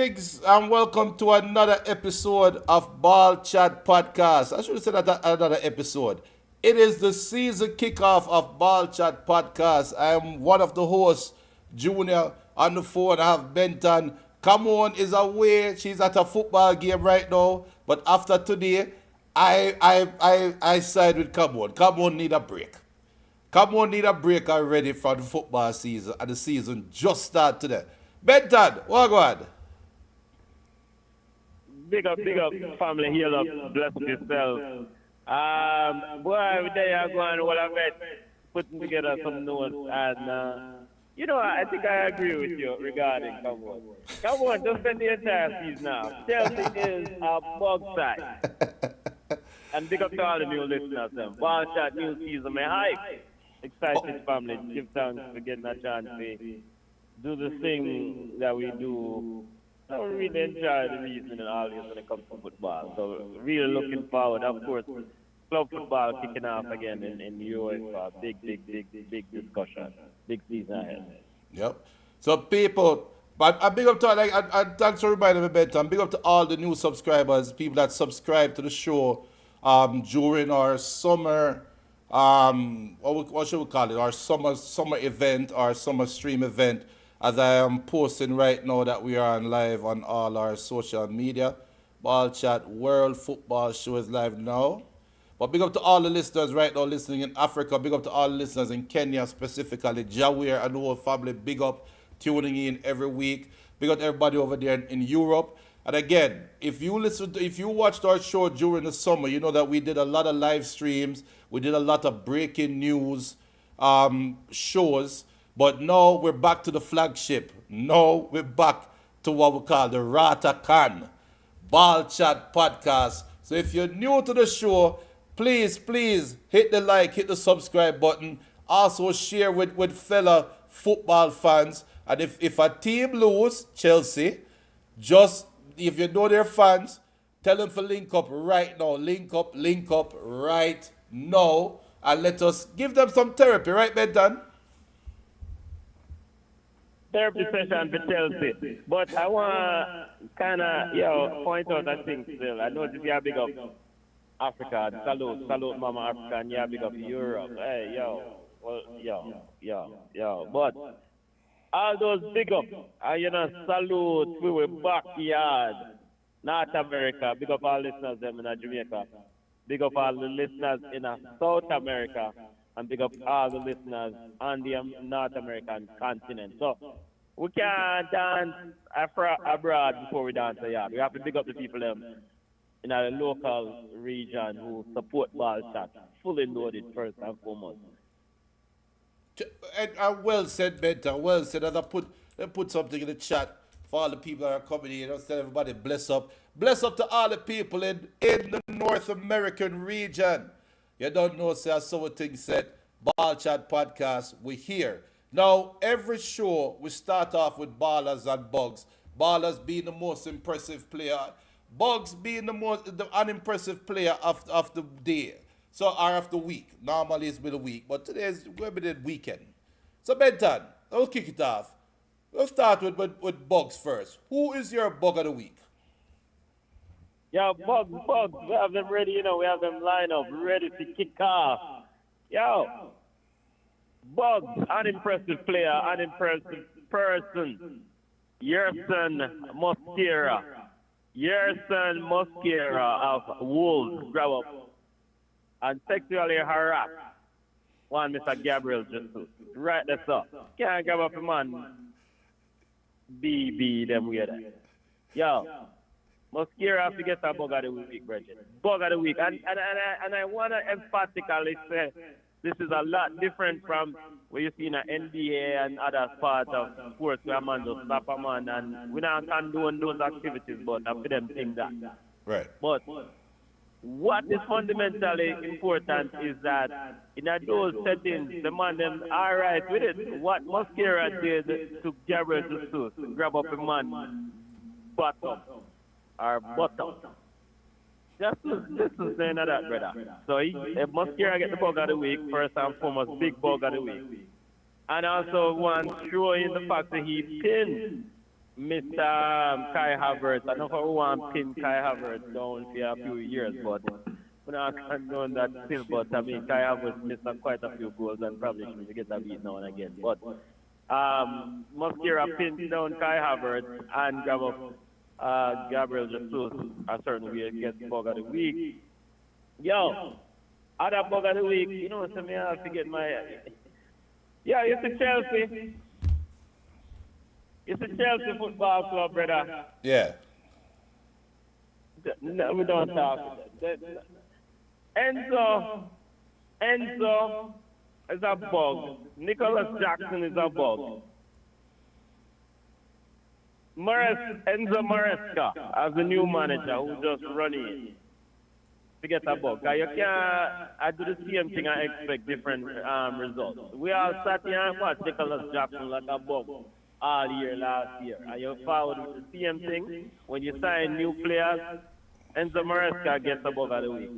Greetings and welcome to another episode of Ball Chat Podcast. I should have said another episode. It is the season kickoff of Ball Chat Podcast. I am one of the hosts, Junior. On the phone, I have Benton. Come on is away. She's at a football game right now. But after today, I side with Come on. Come on need a break. Come on need a break already for the football season. And the season just started today. Benton, what go on? Big up, family, heal up, bless up yourself. Boy, there you go and what I met, putting together some notes, and I think I agree with you regarding Come on. Come on, just spend the entire season now. Chelsea is a bug side. And big up to all the new listeners, them. Ball shot, new season, my hype. Excited family, give thanks for getting a chance to do the thing that we do. I really enjoy the reason and all this when it comes to football. So really looking forward. Of course, club football kicking off again in the US for a big discussion. Big season ahead. Yep. So people, but a big up to thanks for reminding me, Benton. Big up to all the new subscribers, people that subscribe to the show during our summer what should we call it? Our summer event, our summer stream event. As I am posting right now that we are on live on all our social media. Ball Chat World Football Show is live now. But big up to all the listeners right now listening in Africa. Big up to all the listeners in Kenya specifically. Jawir and the whole family, big up tuning in every week. Big up to everybody over there in Europe. And again, if you watched our show during the summer, you know that we did a lot of live streams. We did a lot of breaking news shows. But now we're back to the flagship. Now we're back to what we call the Rata Khan Ball Chat Podcast. So if you're new to the show, please hit the like, hit the subscribe button. Also share with fellow football fans. And if a team lose, Chelsea, just if you know their fans, tell them to link up right now. Link up right now. And let us give them some therapy, right, Benton? Therapy session for Chelsea. But I want to kind of, point out that thing still. I noticed you have big up Africa. Salute Mama Africa, and you have big up Europe. Hey, But all those big up, salute we were backyard, North America. Big up all listeners them in Jamaica. Big up all the listeners in South America. And big up all the listeners on the North American continent. So we can't dance abroad before we dance here. We have to big up the people in our local region who support Ball Chat, fully loaded first and foremost. And well said, Benton. Well said. As I put something in the chat for all the people that are coming in. I'll tell everybody bless up. Bless up to all the people in the North American region. You don't know, say, as so thing said, Ball Chat Podcast, we're here. Now, every show, we start off with Ballers and Bugs. Ballers being the most impressive player. Bugs being the unimpressive player of the day. So, or of the week. Normally it's been a week, but today's going to be the weekend. So, Benton, we'll kick it off. We'll start with Bugs first. Who is your Bug of the week? Yo, Bugs, we have them ready, we have them lined up, ready to kick off. Yo, Bugs, unimpressive player, unimpressive person. Yerson Mosquera of Wolves, grab up. And sexually harassed one Mr. Gabriel Jesus. Right there, sir. Can't grab up a man. BB, them weird. Yo. Mosquera have to get a bug of the week, Bridget. Bug of the week. And I want to emphatically say this is a lot different from what you see in the NBA and other parts of sports where a man just slap a man. And we don't condone those activities, but I for them think that. Right. But what is fundamentally important is that in those settings, the man them all right with it. What Mosquera did to Gabriel Jesus, grab up a man, bottom. Or bottom. Just listen to that, brother. So Mosquera get the bug of the week, first and foremost, big bug of the week. And also one showing the fact that he pinned Mr. Kai Havertz. I know for one pin Kai Havertz down for a few years, but we're not condone that still. But I mean, Kai Havertz missed quite a few goals and probably should get a beat now and again. But Mosquera pinned down Kai Havertz and grab up Gabriel Jesus a certain way gets bug of the week. Yo, other bug of the week, you know, so me I have to get my. Yeah, it's a Chelsea. It's a Chelsea football club, brother. Yeah. No, we don't talk. Enzo is a bug. Nicholas Jackson is a bug. Enzo Maresca as the new manager who just running to get a bug. You can't I do the same thing and expect different results. We all sat here and watched Nicholas Jackson like a bug all year last year. And you followed with the same thing. When you sign new players, Enzo Maresca gets a bug of the week.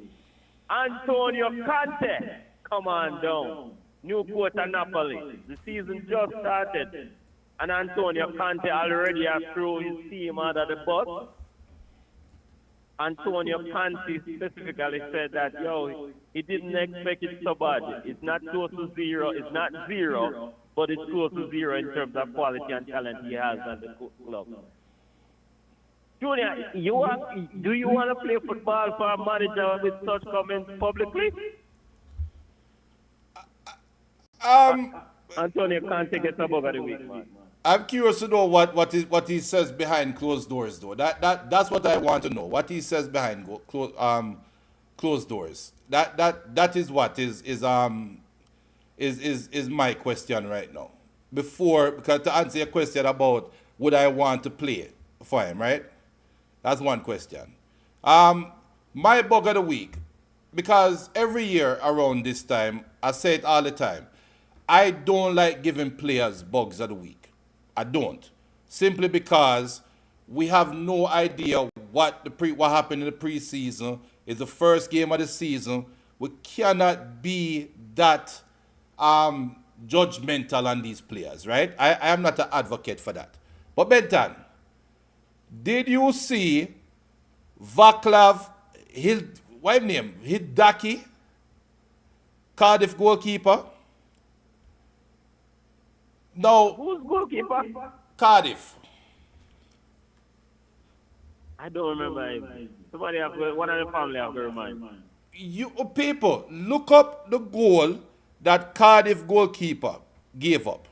Antonio Conte, come on down. New coach at Napoli. The season just started. And Antonio Conte already has threw his team out of the bus. Antonio Conte specifically said that, yo, he didn't expect it so bad. It's not close to zero. It's not zero, but it's close to zero in terms of quality and talent he has at the club. Junior, do you want to play football for a manager with such comments publicly? Antonio Conte gets a bug of the week, man. I'm curious to know what he says behind closed doors, though. That's what I want to know. What he says behind closed doors. That is what is my question right now. Because to answer your question about would I want to play for him, right? That's one question. My bug of the week, because every year around this time, I say it all the time, I don't like giving players bugs of the week. I don't. Simply because we have no idea what happened in the preseason. It's the first game of the season. We cannot be that judgmental on these players, right? I am not an advocate for that. But Benton, did you see Vaclav Hidaki, Cardiff goalkeeper? No. Who's goalkeeper? Cardiff. I don't remember him. Somebody one of the family have to remind. You people, look up the goal that Cardiff goalkeeper gave up.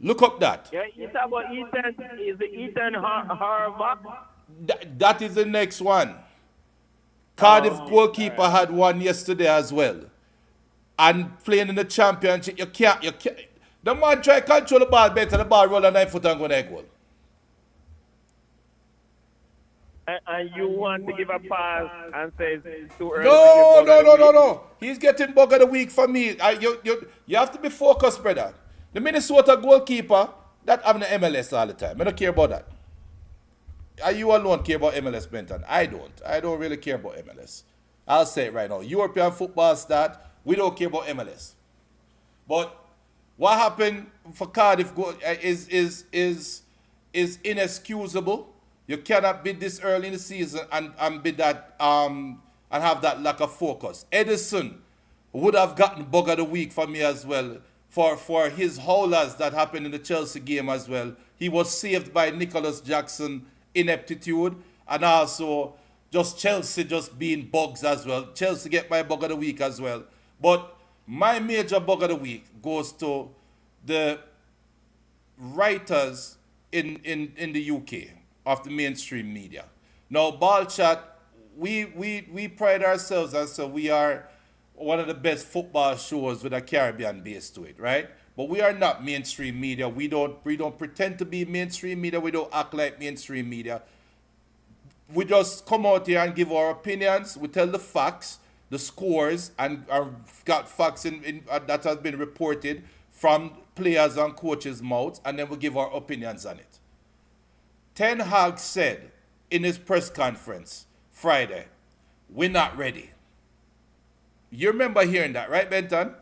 Look up that. Yeah, you talk about Ethan. Is it Ethan Harvard? That is the next one. Cardiff goalkeeper had one yesterday as well. And playing in the championship, you can't. The man try to control the ball better, the ball roll a 9 foot and go neck goal. And you want to give a pass and say it's too early? No. He's getting bug of the week for me. You have to be focused, brother. The Minnesota goalkeeper, that I'm in the MLS all the time. I don't care about that. You alone care about MLS, Benton. I don't. I don't really care about MLS. I'll say it right now. European football start, we don't care about MLS. But what happened for Cardiff is inexcusable. You cannot be this early in the season and be that and have that lack of focus. Edison would have gotten bug of the week for me as well for his howlers that happened in the Chelsea game as well. He was saved by Nicholas Jackson ineptitude and also just Chelsea just being bugs as well. Chelsea get my bug of the week as well. But my major bug of the week goes to the writers in the UK of the mainstream media. Now, Ball Chat, we pride ourselves as so we are one of the best football shows with a Caribbean base to it, right? But we are not mainstream media. We don't pretend to be mainstream media. We don't act like mainstream media. We just come out here and give our opinions. We tell the facts, the scores, and got facts that has been reported from players and coaches' mouths, and then we give our opinions on it. Ten Hag said in his press conference Friday, we're not ready. You remember hearing that, right, Benton?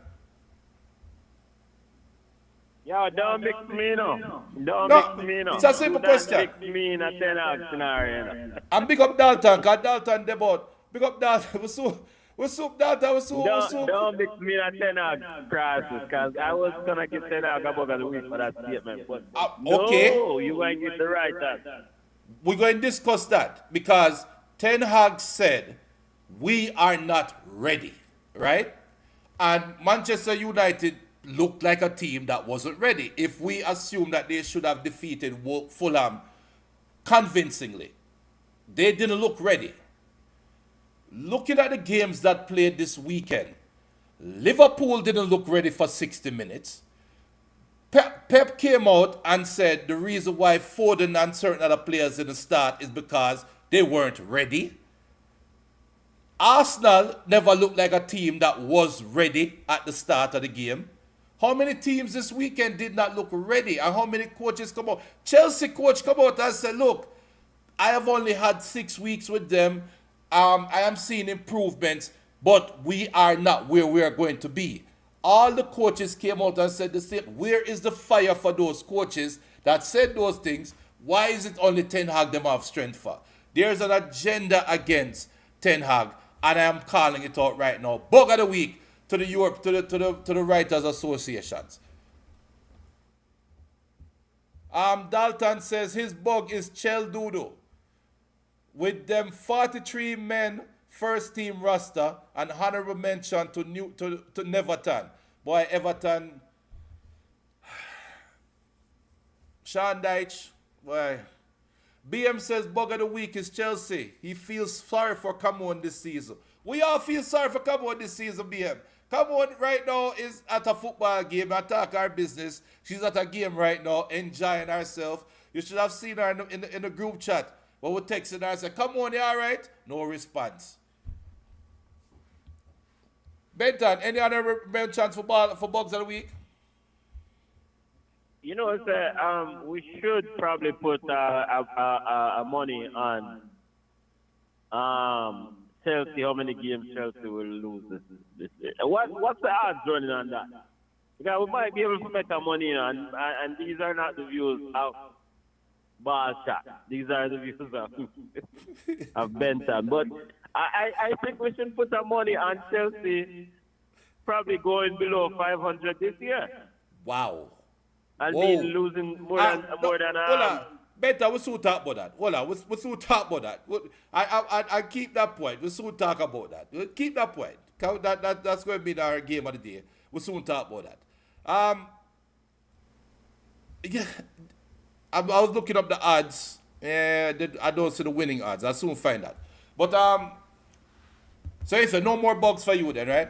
Yo, don't mix me, no. Don't mix No, me, it's a no. Do simple not question. mix me in a 10 hog scenario, no. And big up Dalton, cause Dalton debut. Big up Dalton. We soup Dalton, we soup. Don't mix me in a 10 hog crisis, because I was going to give 10 hog a bug of the week for that statement. But Okay, no, you ain't get the right answer. we're going to discuss that because Ten Hag said we are not ready, right? And Manchester United looked like a team that wasn't ready. If we assume that they should have defeated Fulham convincingly, they didn't look ready. Looking at the games that played this weekend, Liverpool didn't look ready for 60 minutes. Pep came out and said the reason why Foden and certain other players didn't start is because they weren't ready. Arsenal never looked like a team that was ready at the start of the game. How many teams this weekend did not look ready? And how many coaches come out? Chelsea coach come out and said, look, I have only had 6 weeks with them. I am seeing improvements, but we are not where we are going to be. All the coaches came out and said the same. Where is the fire for those coaches that said those things? Why is it only Ten Hag them have strength for? There's an agenda against Ten Hag, and I am calling it out right now. Bug of the week to the Europe to the writers associations. Dalton says his bug is Chel Doodoo. With them 43 men first team roster and honorable mention to Neverton. Boy, Everton. Sean Dyche. Boy. BM says bug of the week is Chelsea. He feels sorry for Cameroon this season. We all feel sorry for Cameroon this season, BM. Cameroon right now is at a football game, attack our business. She's at a game right now, enjoying herself. You should have seen her in the group chat. But we're texting her and said, come on, you all right? No response. Benton, any other chance for bugs of the week? You know, sir, we should probably put money on Chelsea, how many games Chelsea will lose this year. What's the odds running on that? Because we might be able to make our money on, and these are not the views of ball shot. These are the views of Benton. But I think we should put our money on Chelsea probably going below 500 this year. Wow. And being losing more than hold on. Better, we soon talk about that. Hold on, we soon talk about that. I keep that point. We soon talk about that. We'll keep that point. That's going to be our game of the day. We soon talk about that. Yeah, I was looking up the odds. I don't see the winning odds. I'll soon find that. But so you said no more bugs for you then, right?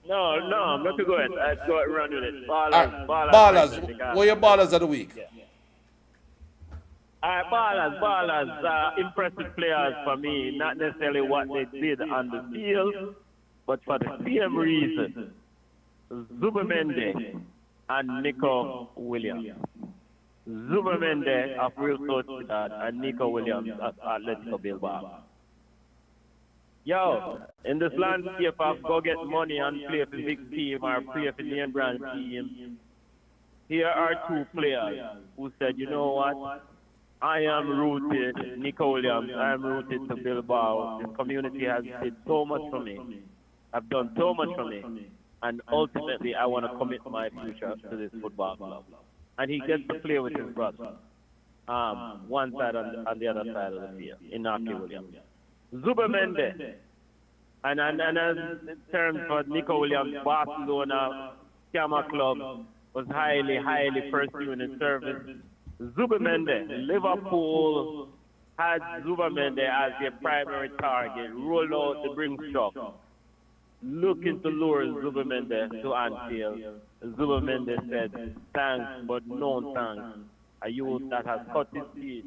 No, I'm not going. I'd go run with it. Ballers. What are your ballers of the week? Yeah. Ballers. Impressive players for me. Not necessarily what they did on the field, but for the same reason. Zubamende and Nico Williams. Zubamende of Real Sociedad and Nico Williams of Atletico Bilbao. Yo, in this landscape of go get money and play for the big team or play for the name brand team, here are two players who said, you know what? I am rooted, Nico Williams, I am rooted to Bilbao. This community has did so much for me. I've done so much for me. And ultimately, I want to commit my future to this football club. And he gets to play with his brother. One side on the other side of the field, Inaki Williams. Zubamende, and in terms for Nico Williams, Barcelona, Scammer Club was highly first unit service. Zubamende, Liverpool had Zubamende as their primary target, rolled out the Brinkstock, looking to lure Zubamende to Anfield. Zubamende said, thanks, but no thanks. A youth that has cut his teeth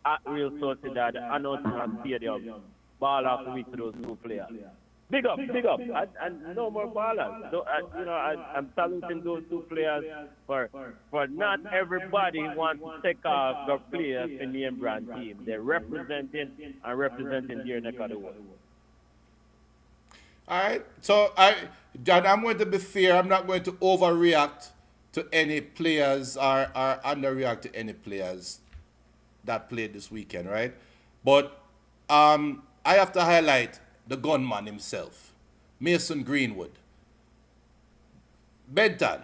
at Real Sociedad and Nottingham Stadium. Ball off the week to those two players. Big up, and no more ballers. So, I'm saluting those two players for not everybody wants to take off their players in the name brand team. They're representing their neck of the world. All right. So I'm going to be fair. I'm not going to overreact to any players or underreact to any players that played this weekend, right? But I have to highlight the gunman himself, Mason Greenwood. Benton,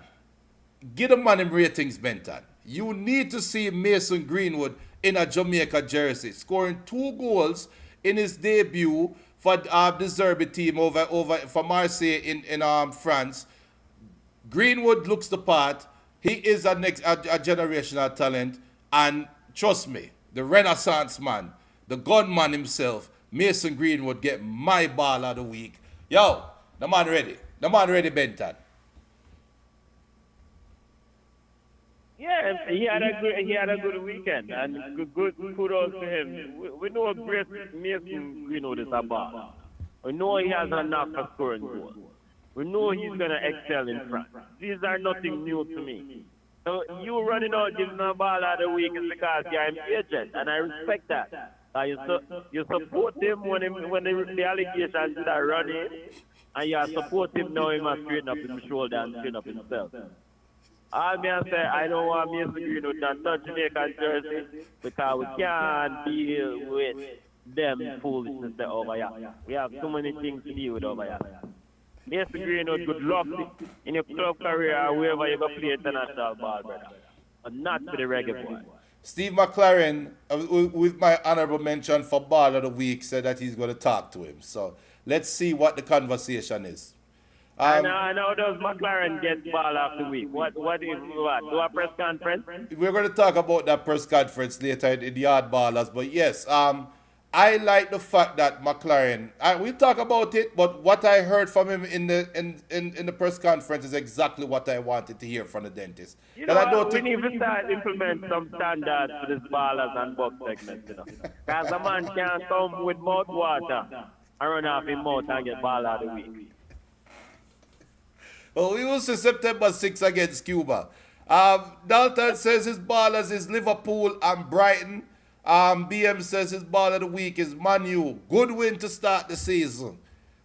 give the man him ratings, Benton. You need to see Mason Greenwood in a Jamaica jersey, scoring 2 goals in his debut for the Zerbi team over for Marseille in France. Greenwood looks the part. He is a generational talent, and trust me, the Renaissance man, the gunman himself, Mason Greenwood, get my ball of the week. Yo, the man ready. The man ready, Benton. Yeah, he had a good weekend, and good kudos to him. We know Grace Mason Greenwood is a ball. We know he has a knack for scoring goals. We know he's gonna excel in France. These are nothing new to me. So you running out giving a ball of the week is because you're an agent, and I respect that. You support him when the allegations start running, and you support him now. He must straighten up his shoulder and straighten up himself. All me I say, I don't want Mason Greenwood to touch Jamaican jersey because we can't deal with them foolishness over here. We have so many things to deal with over here. Mason Greenwood, good luck in your club career or wherever you go play international ball, brother. But not for the reggae boy. Steve McClaren, with my honorable mention for Ball of the Week, said that he's going to talk to him. So let's see what the conversation is. I know does McClaren get ball of the week? What? Do a press conference? We're going to talk about that press conference later in the Yard Ballers. But yes, I like the fact that McClaren. We'll talk about it, but what I heard from him in the press conference is exactly what I wanted to hear from the dentist. You know, we need to start implement some standards for this ballers and box segments. You know, because a man can't come with mouth water and run off his mouth and get ball of the week. Well, we will see September 6th against Cuba. Dalton says his ballers is Liverpool and Brighton. BM says his ball of the week is Man U. Good win to start the season.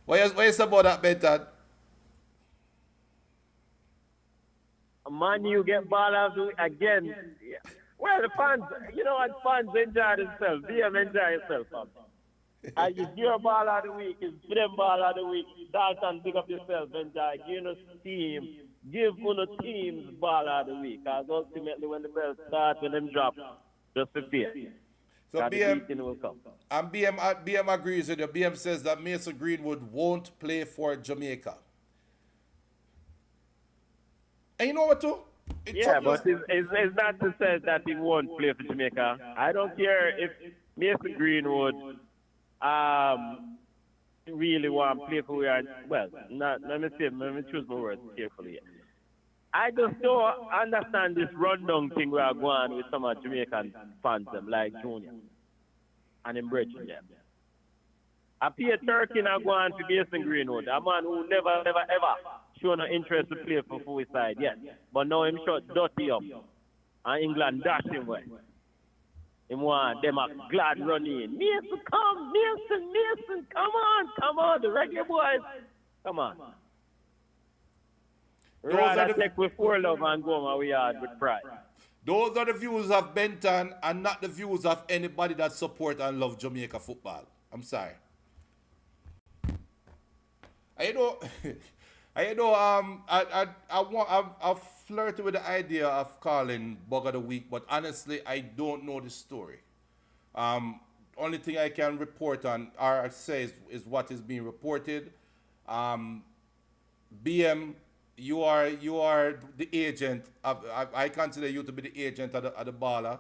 What you say about that, Benton? Man U get ball of the week again. Yeah. Well, the fans, you know what, fans enjoy themselves. BM enjoy himself, fam. And it's your ball of the week, it's them ball of the week. Dalton, pick up yourself, enjoy. Give on the team's ball of the week. Because ultimately, when the bell starts, when them drop, just prepare. So BM agrees with you. BM says that Mason Greenwood won't play for Jamaica. And you know what, too? But it's not to say that he won't play for Jamaica. I don't care if Mason Greenwood really want to play for we are. Well, let me choose my words carefully. I just don't understand this rundown thing we are going on with some of Jamaican fans, them, like Junior and embracing them. I pay Turkey now going for Mason Greenwood, a man who never, ever shown an interest to play for full side yet. But now him shot dirty up, and England dash him away. Him want them a glad run in. Mason, come, Mason, come on, the reggae boys, come on. Rather take with four love and go my way out with pride. Those are the views of Benton and not the views of anybody that support and love Jamaica football. I'm sorry. I've flirted with the idea of calling Bug of the Week, but honestly, I don't know the story. Only thing I can report on or say is what is being reported. BM, you are the agent. I consider you to be the agent of the baller.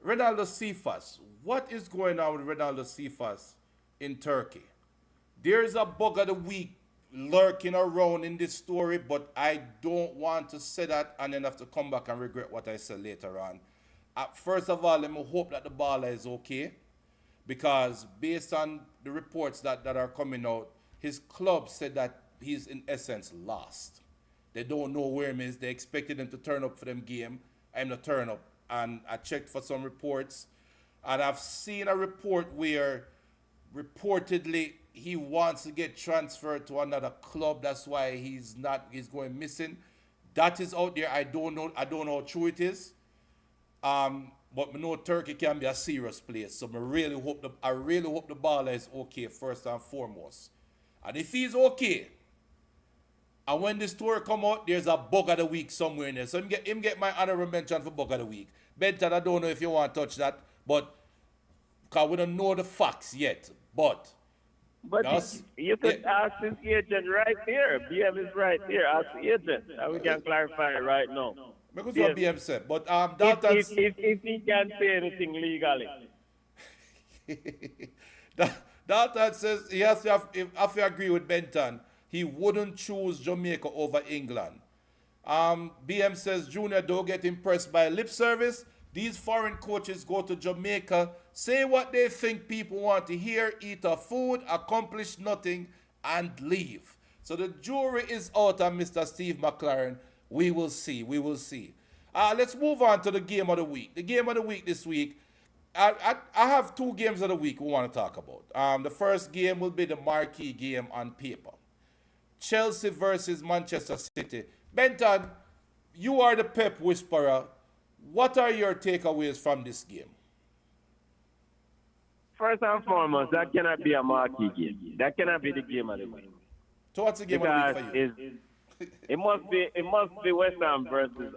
Ronaldo Cephas. What is going on with Ronaldo Cephas in Turkey? There's a Bug of the Week lurking around in this story, but I don't want to say that and then have to come back and regret what I said later on. First of all, let me hope that the baller is okay, because based on the reports that are coming out, his club said that he's in essence lost. They don't know where he is. They expected him to turn up for them game. I'm not turn up. And I checked for some reports, and I've seen a report where reportedly he wants to get transferred to another club. That's why he's going missing. That is out there. I don't know. I don't know how true it is. But we know Turkey can be a serious place. So I really hope the baller is okay first and foremost. And if he's okay, and when this tour come out, there's a bug of the week somewhere in there. So him get my honorable mention for bug of the week. Benton, I don't know if you want to touch that, but because we don't know the facts yet. But But that's you could yeah, ask his agent right there. BM is right there. Ask the agent. And we can clarify it right now. because what BM, BM said. But if, Dalton's if, if he can say anything legally. Dalton says he has to have, if you agree with Benton, he wouldn't choose Jamaica over England. BM says Junior don't get impressed by lip service. These foreign coaches go to Jamaica, say what they think people want to hear, eat our food, accomplish nothing, and leave. So the jury is out on Mr. Steve McClaren. We will see. We will see. Let's move on to the game of the week. The game of the week this week. I have two games of the week we want to talk about. The first game will be the marquee game on paper. Chelsea versus Manchester City. Benton, you are the Pep whisperer. What are your takeaways from this game? First and foremost, that cannot be a marquee game. That cannot be the game of the week. So what's the game of Because the week for you? it must be West Ham versus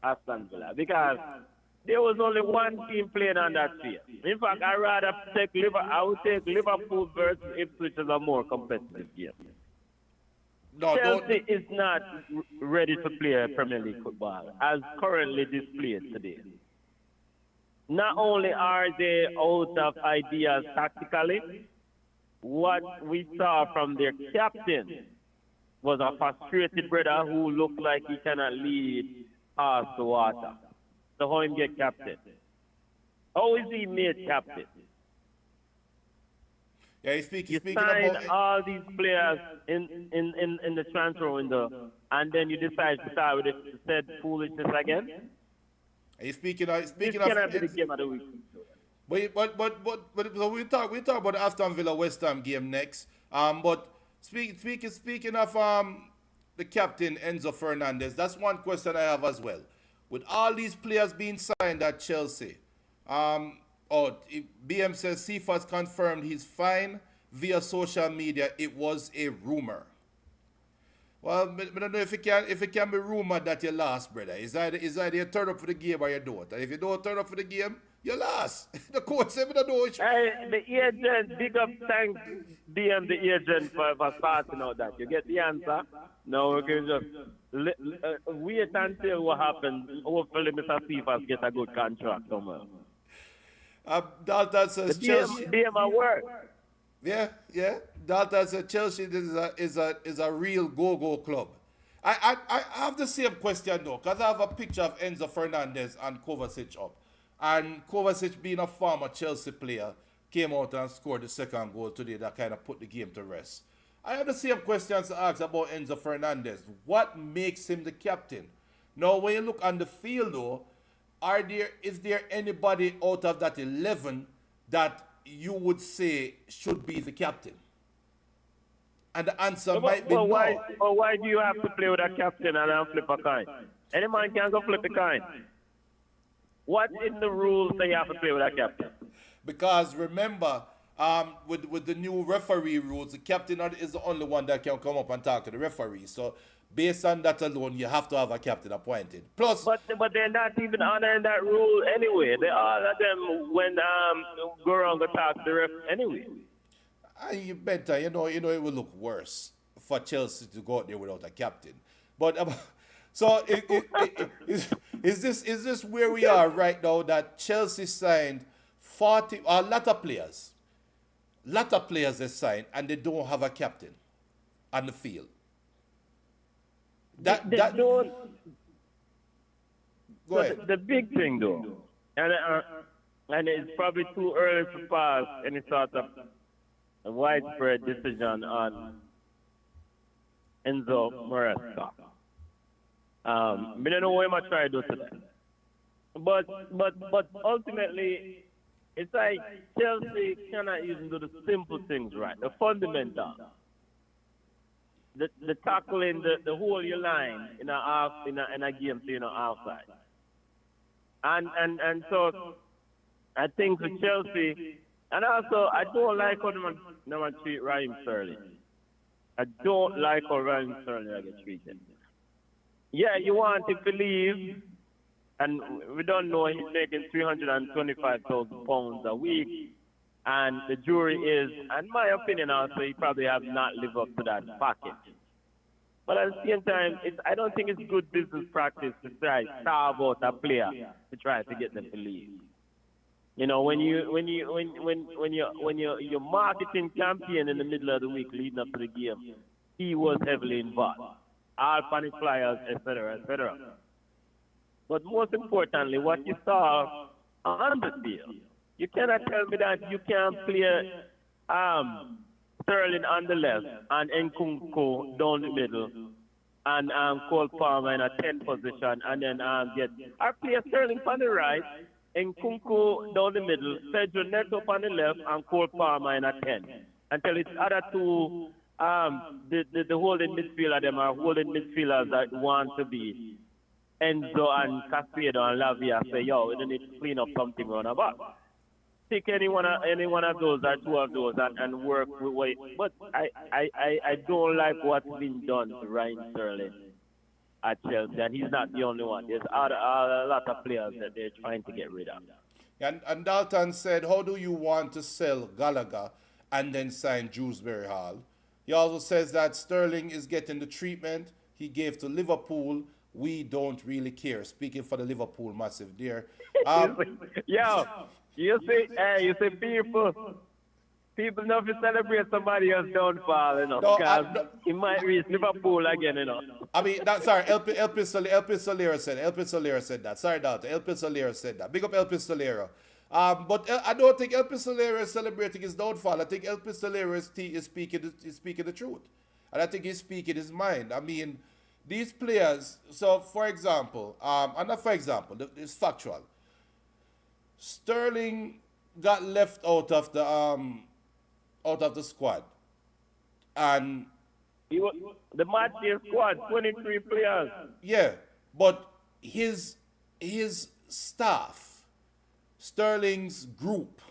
Aston Villa. Because there was only one team playing on that field. In fact, I would take Liverpool versus Ipswich as a more competitive game. No, Chelsea don't. is not ready to play Premier League football as currently displayed today. Not only are they out of ideas tactically, what we saw from their captain was a frustrated brother who looked like he cannot lead us to water. So how him get captain? How is he made captain? Yeah, speaking You sign about. all these players in the transfer window, and then you decide to start with the said foolishness again. He's speaking of. This Speaking cannot be the of. game of the week. But so we talk about the Aston Villa West Ham game next. But speaking of the captain Enzo Fernandez, that's one question I have as well. With all these players being signed at Chelsea, BM says CFA's confirmed he's fine via social media. It was a rumor. Well, I don't know if it can be rumored that you lost, brother. Is either you turn up for the game or you don't. And if you don't turn up for the game, you lost. The coach said we don't know which. Hey, the agent, big up, thanks DM the agent for starting out that. You get the answer? No, we can just wait until what happens. Hopefully, Mr. Cephas get a good contract somewhere. Dalton says Chelsea. DM at work. Yeah. Dalton said Chelsea is a real go-go club. I have the same question though, because I have a picture of Enzo Fernandez and Kovacic up. And Kovacic, being a former Chelsea player, came out and scored the second goal today that kind of put the game to rest. I have the same questions to ask about Enzo Fernandez. What makes him the captain? Now, when you look on the field though, is there anybody out of that 11 that you would say should be the captain? And the answer might be no. Why do you have to play with a captain and then flip a coin? Any man can go flip a coin. What in the rules that you have to play with a captain? Because remember, with the new referee rules, the captain is the only one that can come up and talk to the referee. So based on that alone, you have to have a captain appointed. Plus, but they're not even honoring that rule anyway. They all of them when go around to talk to the ref anyway. You better, you know, it will look worse for Chelsea to go out there without a captain. But so is this where we are right now that Chelsea signed a lot of players they signed and they don't have a captain on the field. They don't. Go ahead. The big thing though, and it's probably too early to pass any sort of a widespread decision on Enzo Maresca. I don't know what I'm trying to do today. But ultimately, it's like Chelsea cannot even do the simple things right, the fundamentals. the tackling the whole your line in a game, so you know outside. And so I think for Chelsea, and also I don't like how number treat Raheem Sterling. I don't like how Raheem Sterling gets treated. Yeah, you want him to leave, and we don't know he's making £325,000 a week, and the jury is, in my opinion, also he probably have not lived up to that package. But at the same time, I don't think it's good business practice to try starve out a player to try to get them to leave. You know, when your marketing campaign in the middle of the week leading up to the game, he was heavily involved. All funny flyers, etc., etc. But most importantly, what you saw on the field, you cannot tell me that you can play Sterling on the left and Nkunku down the middle and Cole Palmer in a 10 position and then get our player Sterling on the right, Nkunku down the middle, Pedro Neto on the left and Cole Palmer in a 10. Until it's other two the holding midfielder them are holding midfielders that want to be Enzo and Caspedo and Lavia say, yo, we don't need to clean up something on about. Pick any one of those or two of those and work with way. But I don't like what's been done to Ryan Sterling at Chelsea, and he's not the only one. There's a lot of players that they're trying to get rid of. And Dalton said, how do you want to sell Gallagher and then sign Dewsbury Hall? He also says that Sterling is getting the treatment he gave to Liverpool. We don't really care. Speaking for the Liverpool massive there. Yo, you see people know if you celebrate somebody else's downfall, you know, because he might reach Liverpool again, you know. I mean, sorry, El Pistolero said that. Sorry, Dalton. El Pistolero said that. Big up El Pistolero. But I don't think El Pistolero is celebrating his downfall. I think El Pistolero is speaking the truth. And I think he's speaking his mind. I mean, these players, so for example, and not for example, it's factual. Sterling got left out of the squad. And the match day squad, 23 players. Yeah, but his staff, Sterling's group,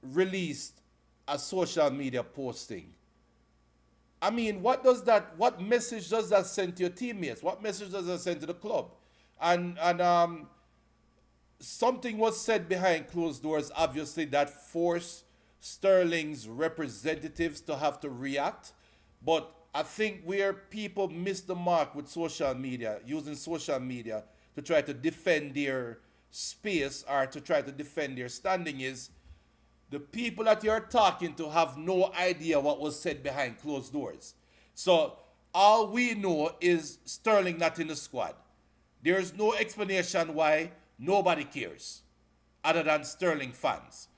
released a social media posting. I mean, what message does that send to your teammates? What message does that send to the club? And something was said behind closed doors, obviously, that forced Sterling's representatives to have to react. But I think where people miss the mark with social media, using social media to try to defend their space or to try to defend their standing, is the people that you're talking to have no idea what was said behind closed doors. So all we know is Sterling not in the squad. There's no explanation why. Nobody cares other than Sterling fans.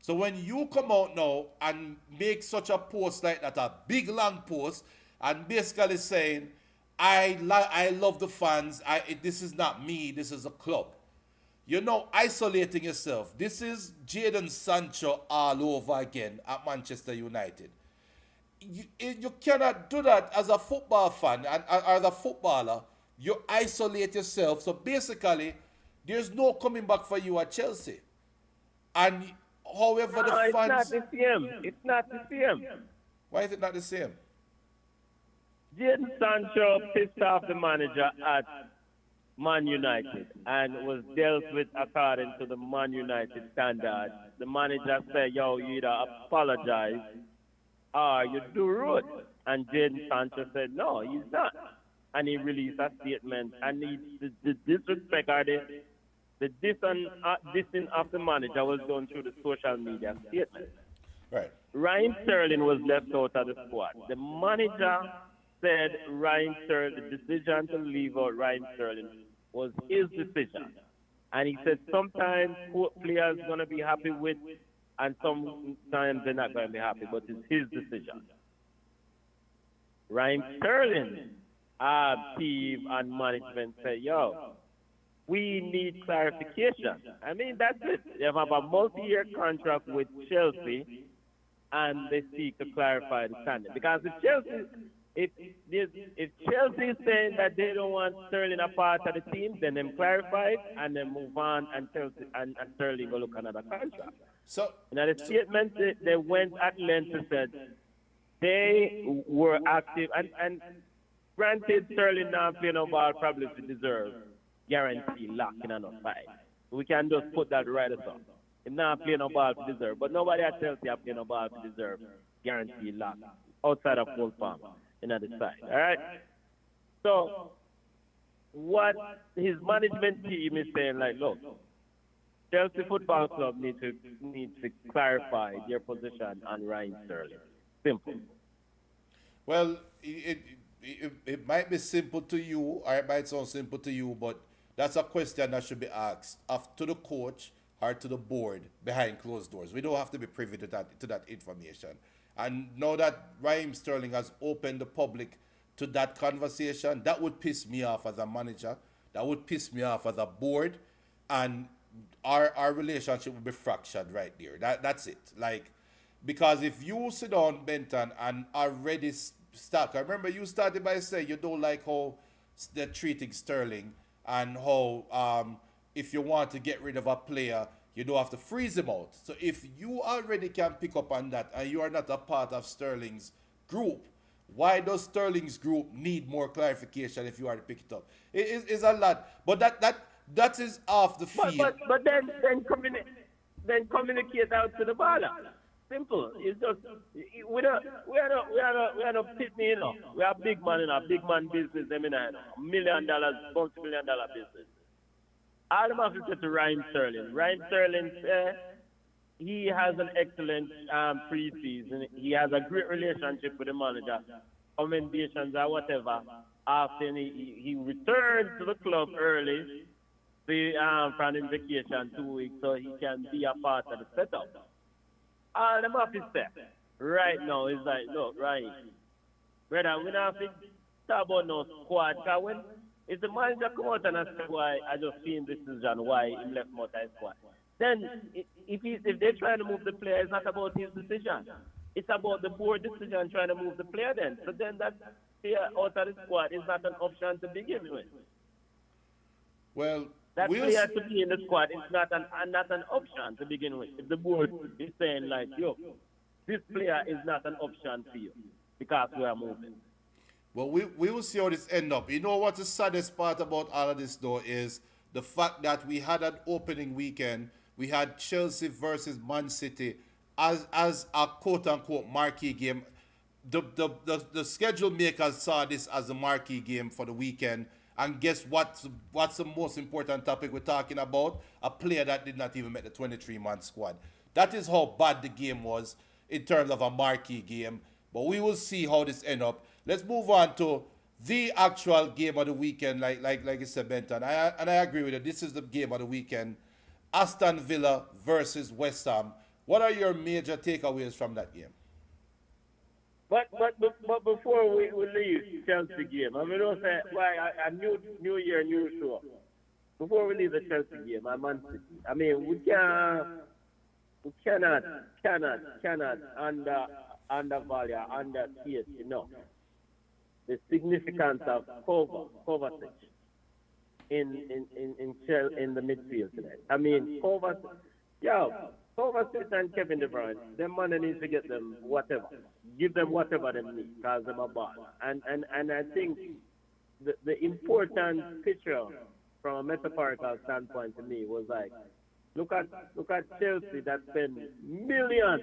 So when you come out now and make such a post like that, a big long post, and basically saying, I love the fans, this is not me, this is a club. You're now isolating yourself. This is Jadon Sancho all over again at Manchester United. You cannot do that as a football fan and as a footballer. You isolate yourself. So basically, there's no coming back for you at Chelsea. And however the fans... It's not the same. It's not the same. Why is it not the same? Jadon Sancho pissed off the manager at Man United and was dealt with according to the Man United standard. The manager said, yo, you either apologize or you do rude. And Jadon Sancho said, no, he's not. And he released a statement. And the disrespect or the dissing of the manager was done through the social media statement. Right. Ryan Sterling was left out of the squad. The manager said Ryan Sterling, the decision to leave out Ryan Sterling was his decision. And he said sometimes players are going to be happy with, and sometimes they're not going to be happy, but it's his decision. Ryan Sterling, team and management said, yo, we need clarification. I mean, that's it. They have a multi-year contract with Chelsea, and they seek to clarify the standing. Because if Chelsea if Chelsea is saying that they don't want Sterling a part of the team, then them clarify it and then move on, and Chelsea and Sterling go look another contract. So, Now the so statement they went at length and said they were active, and granted Sterling not playing no ball probably to deserve guarantee lock in another fight. We can just put that right aside. Him not playing no ball to deserve, but nobody at Chelsea are playing no ball to deserve guarantee lock outside of full farm in other side. All right. So what his management team is saying, like, look, Chelsea Football Club needs to clarify their position on Ryan Sterling. Simple. well, it might be simple to you, or it might sound simple to you, but that's a question that should be asked to the coach or to the board behind closed doors. We don't have to be privy to that information. And now that Raheem Sterling has opened the public to that conversation, that would piss me off as a manager. That would piss me off as a board, and our relationship would be fractured right there. That's it. Like, because if you sit down, Benton, and already stuck, I remember you started by saying you don't like how they're treating Sterling, and how if you want to get rid of a player, you don't have to freeze him out. So if you already can pick up on that and you are not a part of Sterling's group, why does Sterling's group need more clarification if you are to pick it up? It's a lot, but that is off the But field. communicate out to the baller. Simple. It's just we are not pitney, you know. We are big man in a big man business. I mean, $1 million, multi-million-dollar business. All them have to say to Ryan Sterling. Ryan Sterling, he has an excellent preseason. He has a great relationship with the manager. Commendations or whatever. After he returned to the club early, from his vacation 2 weeks, so he can be a part of the setup. All them have to say right now is like, look, right, brother, we don't have to talk about no squad. Cause when if the manager come out and say why I just seen this decision why he left multi-squad, then if they're trying to move the player, it's not about his decision. It's about the board decision trying to move the player then. So then that player out of the squad is not an option to begin with. Well, That we'll player to be in the squad is not an option to begin with. If the board is saying like, yo, this player is not an option for you because we are moving. Well, we will see how this end up. You know what the saddest part about all of this, though, is the fact that we had an opening weekend. We had Chelsea versus Man City as a quote-unquote marquee game. The schedule makers saw this as a marquee game for the weekend. And guess what's the most important topic we're talking about? A player that did not even make the 23-man squad. That is how bad the game was in terms of a marquee game. But we will see how this end up. Let's move on to the actual game of the weekend, like you said, Benton. And I agree with you. This is the game of the weekend. Aston Villa versus West Ham. What are your major takeaways from that game? But before we leave Chelsea game, I mean, don't say why a new year, new show. Before we leave the Chelsea game, I'm Man City. I mean, we cannot undervalue, understate, the significance of Kovacic in the midfield tonight. I mean, Kovacic and Kevin De Bruyne, them man needs to get them whatever. Give them whatever they need, because them a ball. And I think the important picture from a metaphorical standpoint to me was like, look at Chelsea that spend millions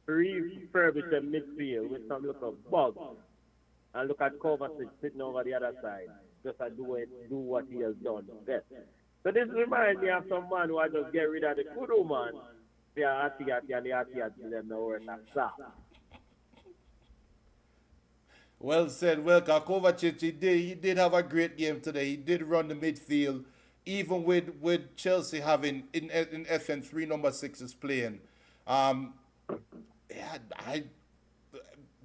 to refurbish their midfield with some little bugs. And look at Kovacic sitting over the other side, just to do what he has done best. So this reminds me of some man who I just get rid of the kudu man. They are and the Atiat them no worth a. Well said. Well, Kovacic, he did have a great game today. He did run the midfield, even with Chelsea having in FN 3 number 6 is playing.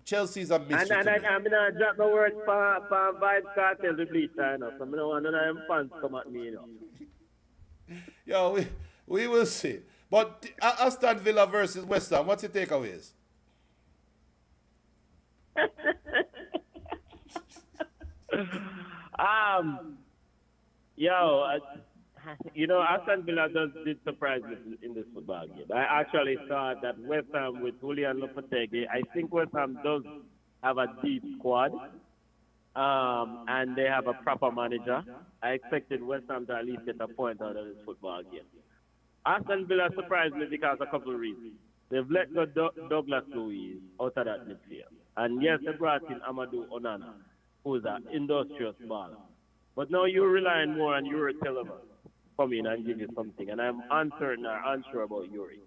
Chelsea's a mystery. And I mean, I drop the word for Vibes Cartel to bleach, so I don't want none of them fans come at me, Yeah, we will see. But Aston Villa versus West Ham, what's your takeaways? um, yo, Aston Villa did surprise me in this football game. I actually thought that West Ham with Julian Lopetegui, I think West Ham does have a deep squad, and they have a proper manager. I expected West Ham to at least get a point out of this football game. Aston Villa surprised me because of a couple of reasons. They've let go Douglas Luiz out of that midfield. And yes, they brought in Amadou Onana, who's an industrious baller. But now you're relying more on Yuri Tillman come in and give you something. And I'm uncertain or unsure about Yuri.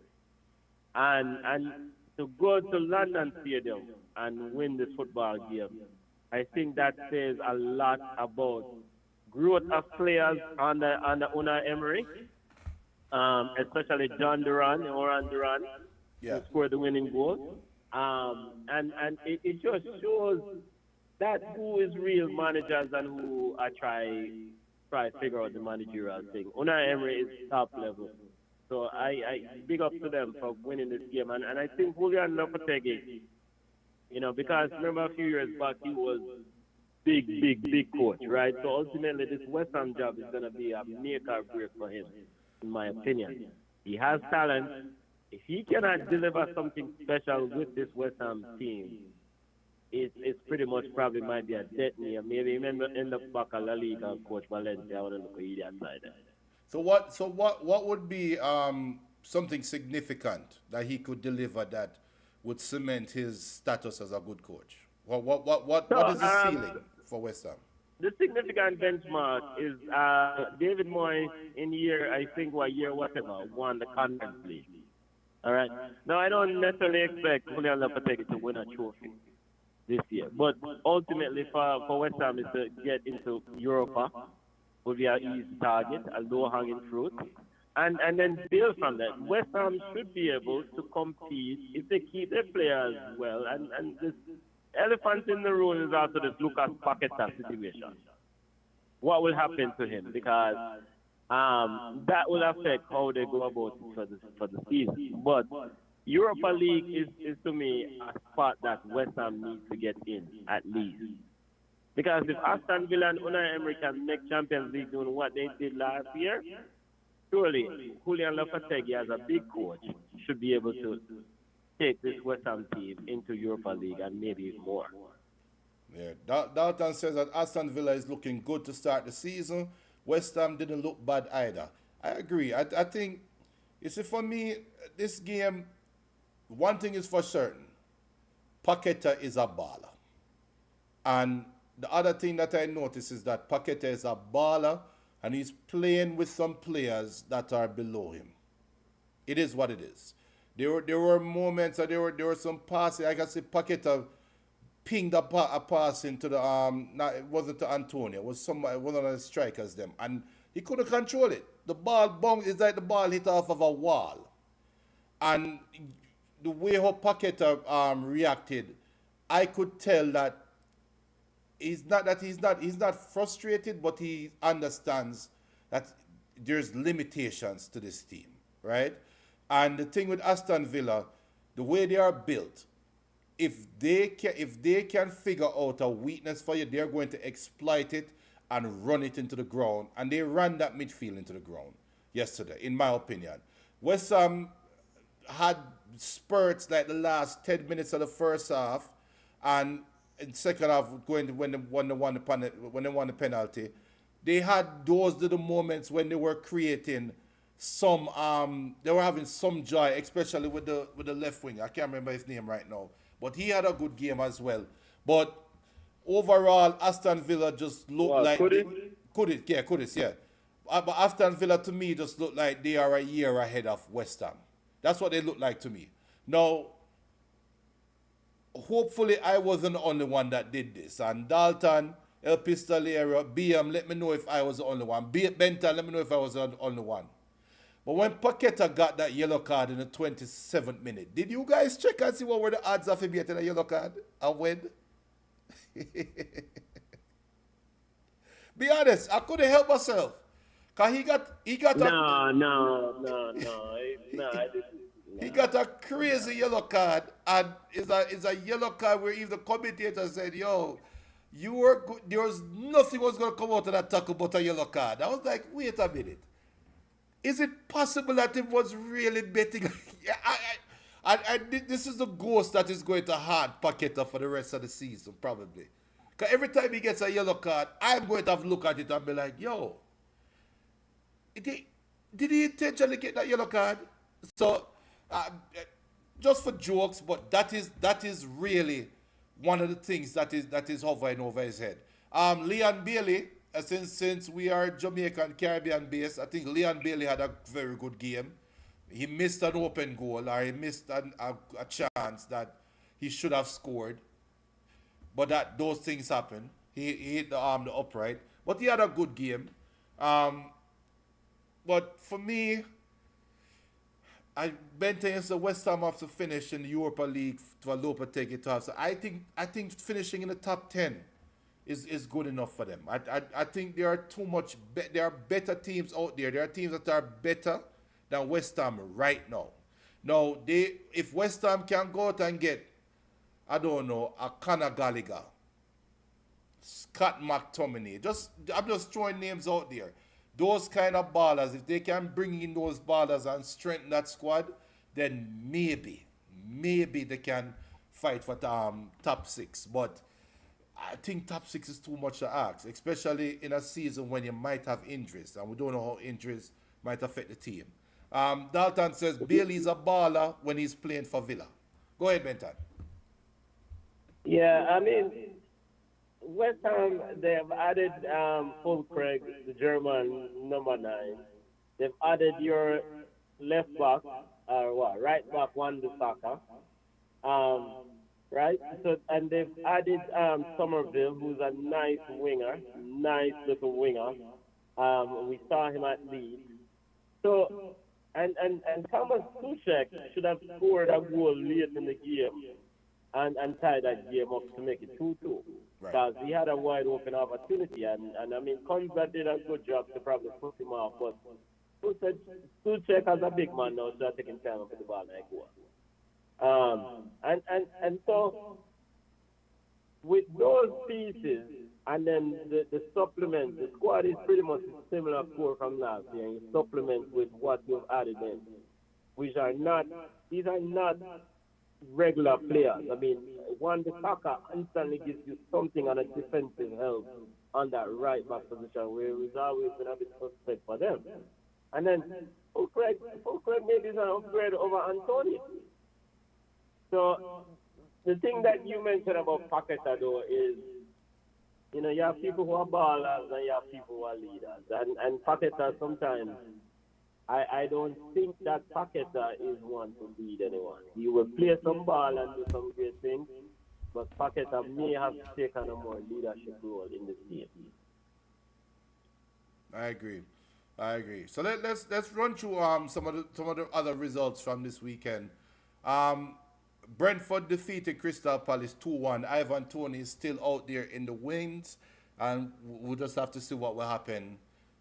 And to go to London Stadium and win this football game, I think that says a lot about growth of players on the Unai Emery, especially John Duran, Oran Duran, Yeah. who scored the winning goal. And it just shows that who is real managers and who are try figure out the managerial thing. Unai Emery is top level. So I big up to them for winning this game. And I think Julian Lopetegui, because remember a few years back he was big coach, right? So ultimately this West Ham job is going to be a make or break for him, in my opinion. He has talent. If he cannot deliver something special with this West Ham team, it's pretty much probably might be a dead near. Maybe even end up back at La Liga coach Valencia. I want to look at that side. So what would be something significant that he could deliver that would cement his status as a good coach? What is the ceiling for West Ham? The significant benchmark is David Moyes in I think year whatever, won the Conference League. All right. Now, I don't necessarily expect Julian Lopetegui to win a trophy this year, but ultimately for West Ham is to get into Europa would be an easy target, a low-hanging fruit, and then build from that. West Ham should be able to compete if they keep their players well, and this elephant in the room is also this Lucas Paqueta situation. What will happen to him? Because that will affect how they go about it for the season. But Europa League is to me a spot that West Ham needs to get in at least. Because if Aston Villa and Unai Emery can make Champions League doing what they did last year, surely Julian Lopetegui as a big coach should be able to take this West Ham team into Europa League and maybe more. Yeah, Dalton says that Aston Villa is looking good to start the season. West Ham didn't look bad either. I agree. I think, you see, for me, this game, one thing is for certain. Paqueta is a baller. And the other thing that I notice is that Paqueta is a baller and he's playing with some players that are below him. It is what it is. There were moments, there were some passes. I can see Paqueta pinged a pass into the it wasn't to Antonio, it was one of the strikers them, and he couldn't control it. The ball bounced, it's like the ball hit off of a wall. And the way how Paqueta reacted, I could tell that he's not frustrated, but he understands that there's limitations to this team, right? And the thing with Aston Villa, the way they are built, if they can figure out a weakness for you, they're going to exploit it and run it into the ground. And they ran that midfield into the ground yesterday, in my opinion. West Ham had spurts like the last 10 minutes of the first half, and in second half, when they won the penalty, they had those little moments when they were creating some they were having some joy, especially with the left wing. I can't remember his name right now, but he had a good game as well. But overall, Aston Villa just looked like Kudus, yeah. But Aston Villa to me just looked like they are a year ahead of West Ham. That's what they look like to me. Now, hopefully I wasn't the only one that did this. And Dalton, El Pistolero, BM, let me know if I was the only one. Benton, let me know if I was the only one. But when Paqueta got that yellow card in the 27th minute, did you guys check and see what were the odds of him getting a yellow card and when? Be honest, I couldn't help myself. Cause he got No, I didn't. He got a crazy yellow card, and it's a yellow card where even the commentator said, "Yo, you were good. There was nothing was gonna come out of that tackle but a yellow card." I was like, "Wait a minute, is it possible that it was really betting?" Yeah, this is the ghost that is going to haunt Paqueta for the rest of the season, probably. Because every time he gets a yellow card, I'm going to have a look at it and be like, "Yo, did did he intentionally get that yellow card?" So, uh, just for jokes, but that is really one of the things that is hovering over his head. Leon Bailey, since we are Jamaican Caribbean based, I think Leon Bailey had a very good game. He missed an open goal, or he missed a chance that he should have scored, but that those things happen. He hit the upright, but he had a good game. Um, but for me, I maintain the West Ham have to finish in the Europa League to allow to take it off. So I think finishing in the top 10 is good enough for them. I think there are too much. There are better teams out there. There are teams that are better than West Ham right now. Now if West Ham can go out and get, I don't know, a Conor Gallagher, Scott McTominay. I'm just throwing names out there. Those kind of ballers, if they can bring in those ballers and strengthen that squad, then maybe they can fight for top six. But I think top six is too much to ask, especially in a season when you might have injuries, and we don't know how injuries might affect the team. Dalton says Bailey's a baller when he's playing for Villa. Go ahead, Benton. Yeah, I mean, West Ham, they have added Fulcraig, the German number 9. They've added your left back, or what, right back, Wan Bissaka. Um, right? So, and they've added Somerville, who's a nice little winger. We saw him at Leeds. So, and Thomas Tuchek should have scored a goal late in the game and tie that game up to make it 2-2. Right. Because he had a wide open opportunity. And I mean, Conza did a good job to probably put him off. But Tuchek as a big man now, so taking time up with the ball like what. And so with those pieces and then the supplement, the squad is pretty much a similar core from last year. And you supplement with what you've added in, which are not, these are not regular players. I mean, Wan Bissaka instantly gives you something on a defensive help on that right back position where it's always been a bit suspect for them. And then Fulcraig maybe is an upgrade over Anthony. So the thing that you mentioned about Paqueta though is, you know, you have people who are ballers and you have people who are leaders. And Paqueta sometimes, I don't think that Paqueta is one to lead anyone. He will play some ball and do some great things, but Paqueta may have to take on a more leadership role in the team. I agree. So let's run through some of the other results from this weekend. Um, Brentford defeated Crystal Palace 2-1. Ivan Toney is still out there in the wings, and we'll just have to see what will happen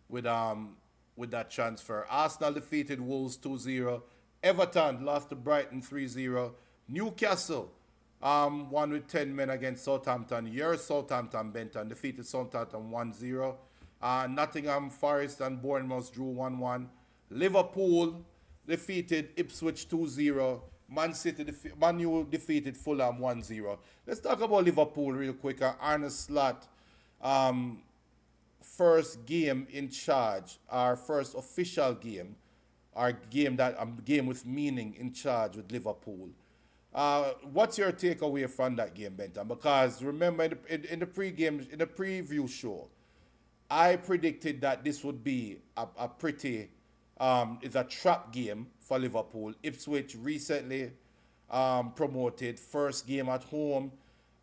with that transfer. Arsenal defeated Wolves 2-0. Everton lost to Brighton 3-0. Newcastle won with 10 men against Southampton. Your Southampton, Benton, defeated Southampton 1-0. Nottingham Forest and Bournemouth drew 1-1. Liverpool defeated Ipswich 2-0. Man U defeated Fulham 1-0. Let's talk about Liverpool real quick. Arne Slot, first game in charge, our first official game, our game that game with meaning in charge with Liverpool. What's your takeaway from that game, Benton? Because remember in the pre-game, in the preview show, I predicted that this would be a pretty, it's a trap game for Liverpool. Ipswich recently promoted, first game at home.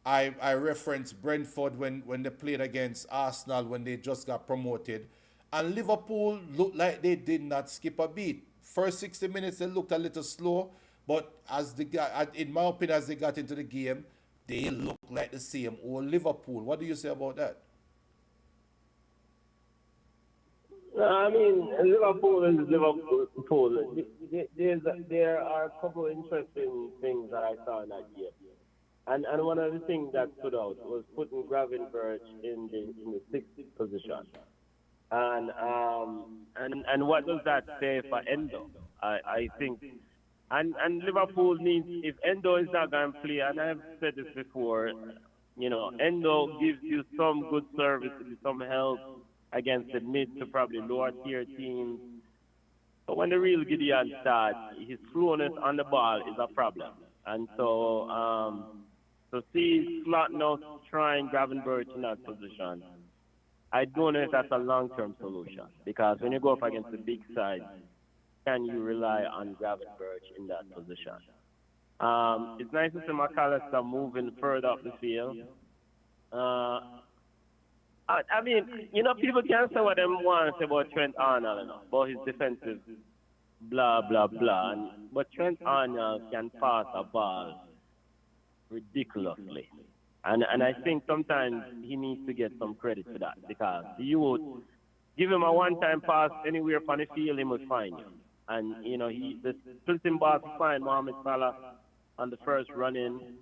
I referenced Brentford when they played against Arsenal when they just got promoted. And Liverpool looked like they did not skip a beat. First 60 minutes, they looked a little slow, but as they got, in my opinion, as they got into the game, they looked like the same old Liverpool. What do you say about that? I mean, Liverpool is Liverpool. There are a couple of interesting things that I saw in that game. And one of the things that stood out was putting Gravenberch in the sixth position. And what does that say for Endo? I think and Liverpool needs, if Endo is not going to play, and I've said this before, Endo gives you some good service, some help against the mid to probably lower tier teams. But when the real Gideon starts, his slowness on the ball is a problem. And so see slotting out, trying Gravenberch in that position. I don't know if that's a long-term solution because when you go up against the big side, can you rely on Gravenberch in that position? It's nice to see McAllister moving further up the field. Uh, I mean, people can say what they want to say about Trent Arnold, about his defensive blah, blah, blah. But Trent Arnold can pass a ball ridiculously. And I think sometimes he needs to get some credit for that because you would give him a one-time pass anywhere on the field, he would find you. And, the splitting ball to find Mohamed Salah on the first run-in.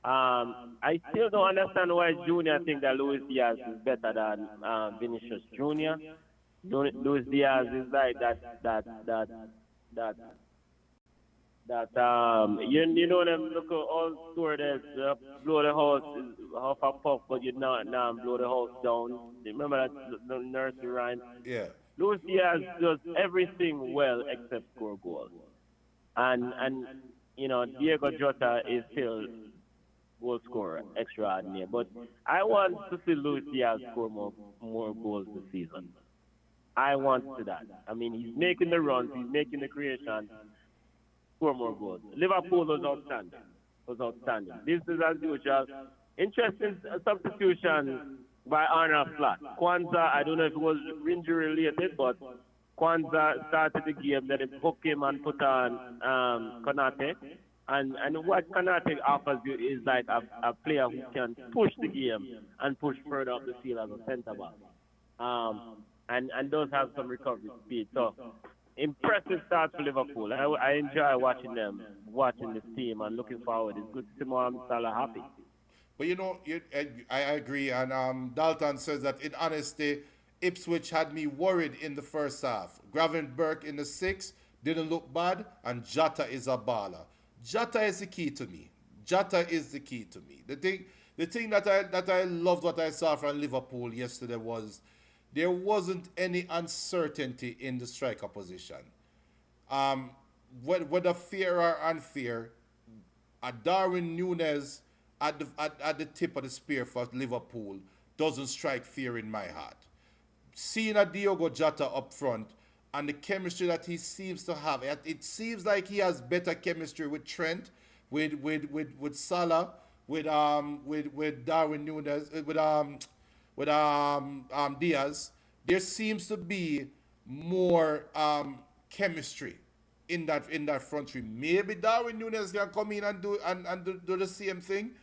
I still don't understand why Junior think that Luis Diaz is better than Vinicius Junior. Luis Diaz is like that you know them look all stewardess blow the house half a puff, but you not now blow the house down. Remember that the nursery rhyme? Yeah. Luis Diaz does everything well except score goals, and Diego Jota is still goal scorer extraordinary. But I want to see Luis Diaz score more goals this season. I want to see that. I mean, he's making the runs, he's making the creation, score more goals. Liverpool was outstanding. This is as usual. Interesting substitution by Arnold Flat. Kwanzaa, I don't know if it was injury related, but Kwanzaa started the game, then they hook him and put on Konate. And what Konate offers you is like a player who can push the game and push further up the field as a centre back. And does have some recovery speed. So impressive start for Liverpool. I enjoy watching this team, and looking forward. It's good to see Mohamed Salah happy. But I agree. And Dalton says that in honesty, Ipswich had me worried in the first half. Gravenberch in the sixth didn't look bad, and Jota is a baller. Jota is the key to me. The thing that I loved what I saw from Liverpool yesterday was there wasn't any uncertainty in the striker position. Whether fair or unfair, a Darwin Núñez at the tip of the spear for Liverpool doesn't strike fear in my heart. Seeing a Diogo Jota up front and the chemistry that he seems to have, it seems like he has better chemistry with Trent, with Salah, with Darwin Núñez, with Diaz. There seems to be more chemistry in that front three. Maybe Darwin Núñez can come in and do the same thing.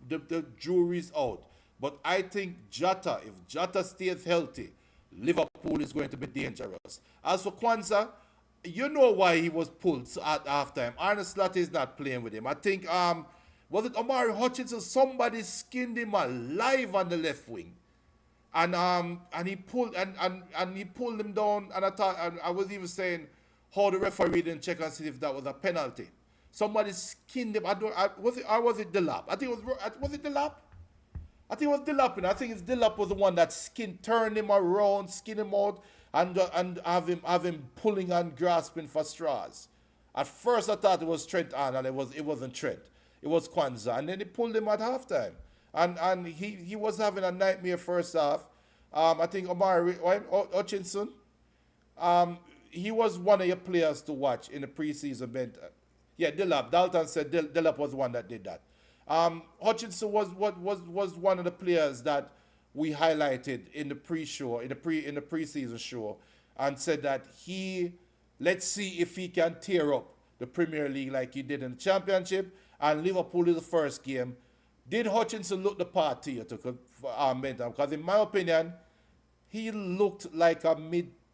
The jury's out. But I think if Jota stays healthy, Liverpool is going to be dangerous. As for Kwanzaa, you know why he was pulled at halftime. Arne Slot is not playing with him. I think was it Omari Hutchinson? Somebody skinned him alive on the left wing. And he pulled him down, and I was even saying how the referee didn't check and see if that was a penalty. Somebody skinned him. Was it Delap? I think was it Delap? I think it was Delap. I think it's Delap was the one that turned him around, skinned him out, and have him pulling and grasping for straws. At first I thought it was Trent Arnold. It wasn't Trent. It was Kwanzaa, and then he pulled him at halftime. And he was having a nightmare first half. I think Omari Hutchinson, he was one of your players to watch in the preseason event. Yeah, Delap. Dalton said Delap was the one that did that. Hutchinson was one of the players that we highlighted in the pre-show, in the preseason show, and said that let's see if he can tear up the Premier League like he did in the Championship. And Liverpool is the first game. Did Hutchinson look the part to you, Bentham? Because in my opinion, he looked like a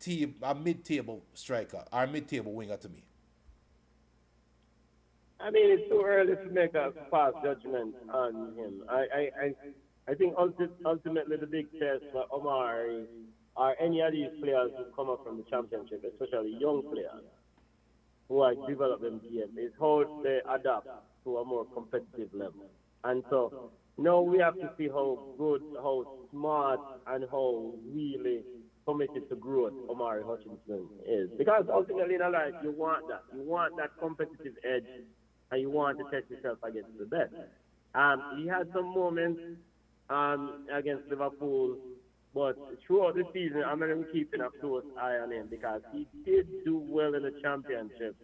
a mid-table striker or mid-table winger to me. I mean, it's too early to make a fast judgment on him. I think ultimately the big test for Omar are any of these players who come up from the championship, especially young players who are developing game, is how they adapt to a more competitive level. And so now we have to see how good, how smart, and how really committed to growth Omari Hutchinson is. Because ultimately in life, you want that. You want that competitive edge, and you want to test yourself against the best. He had some moments against Liverpool, but throughout the season, I'm going to be keeping a close eye on him because he did do well in the championship.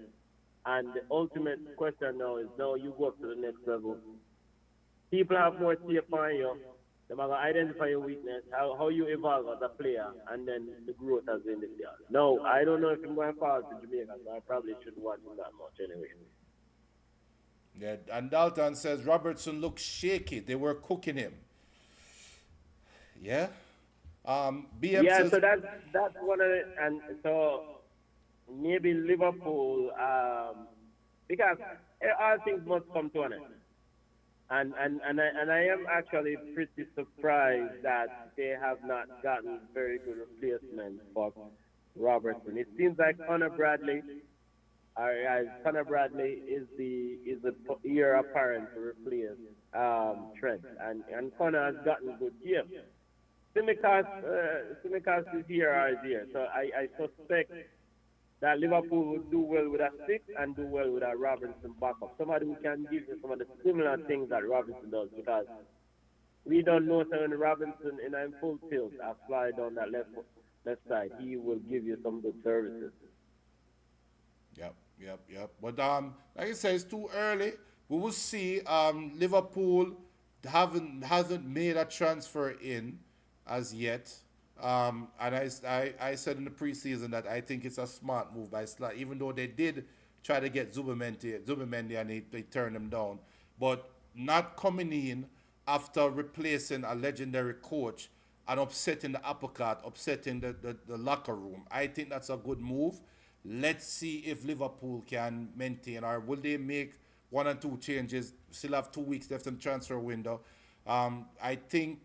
And the ultimate question now is, now you go up to the next level. People have more tape on you. They're going to identify your weakness, how you evolve as a player, and then the growth as an individual. No, I don't know if I'm going to fall to Jamaica, so I probably shouldn't watch him that much anyway. Yeah, and Dalton says Robertson looks shaky. They were cooking him. Yeah. BM Yeah, says so that's one of the, and so maybe Liverpool, because all things must come to an end. And I am actually pretty surprised that they have not gotten very good replacements for Robertson. It seems like Connor Bradley is the heir apparent to replace Trent, and Connor has gotten good games. Simicast is here or is here, so I suspect that Liverpool would do well with a six and do well with a Robinson backup. Somebody who can give you some of the similar things that Robinson does, because we don't know so when Robinson in a full tilt fly down that left side, he will give you some good services. Yep. But like I said, it's too early. We will see. Liverpool hasn't made a transfer in as yet. And I said in the preseason that I think it's a smart move by Slot, even though they did try to get Zubimendi and they turned him down. But not coming in after replacing a legendary coach and upsetting the apple cart, upsetting the locker room. I think that's a good move. Let's see if Liverpool can maintain, or will they make one or two changes. Still have 2 weeks left in the transfer window. I think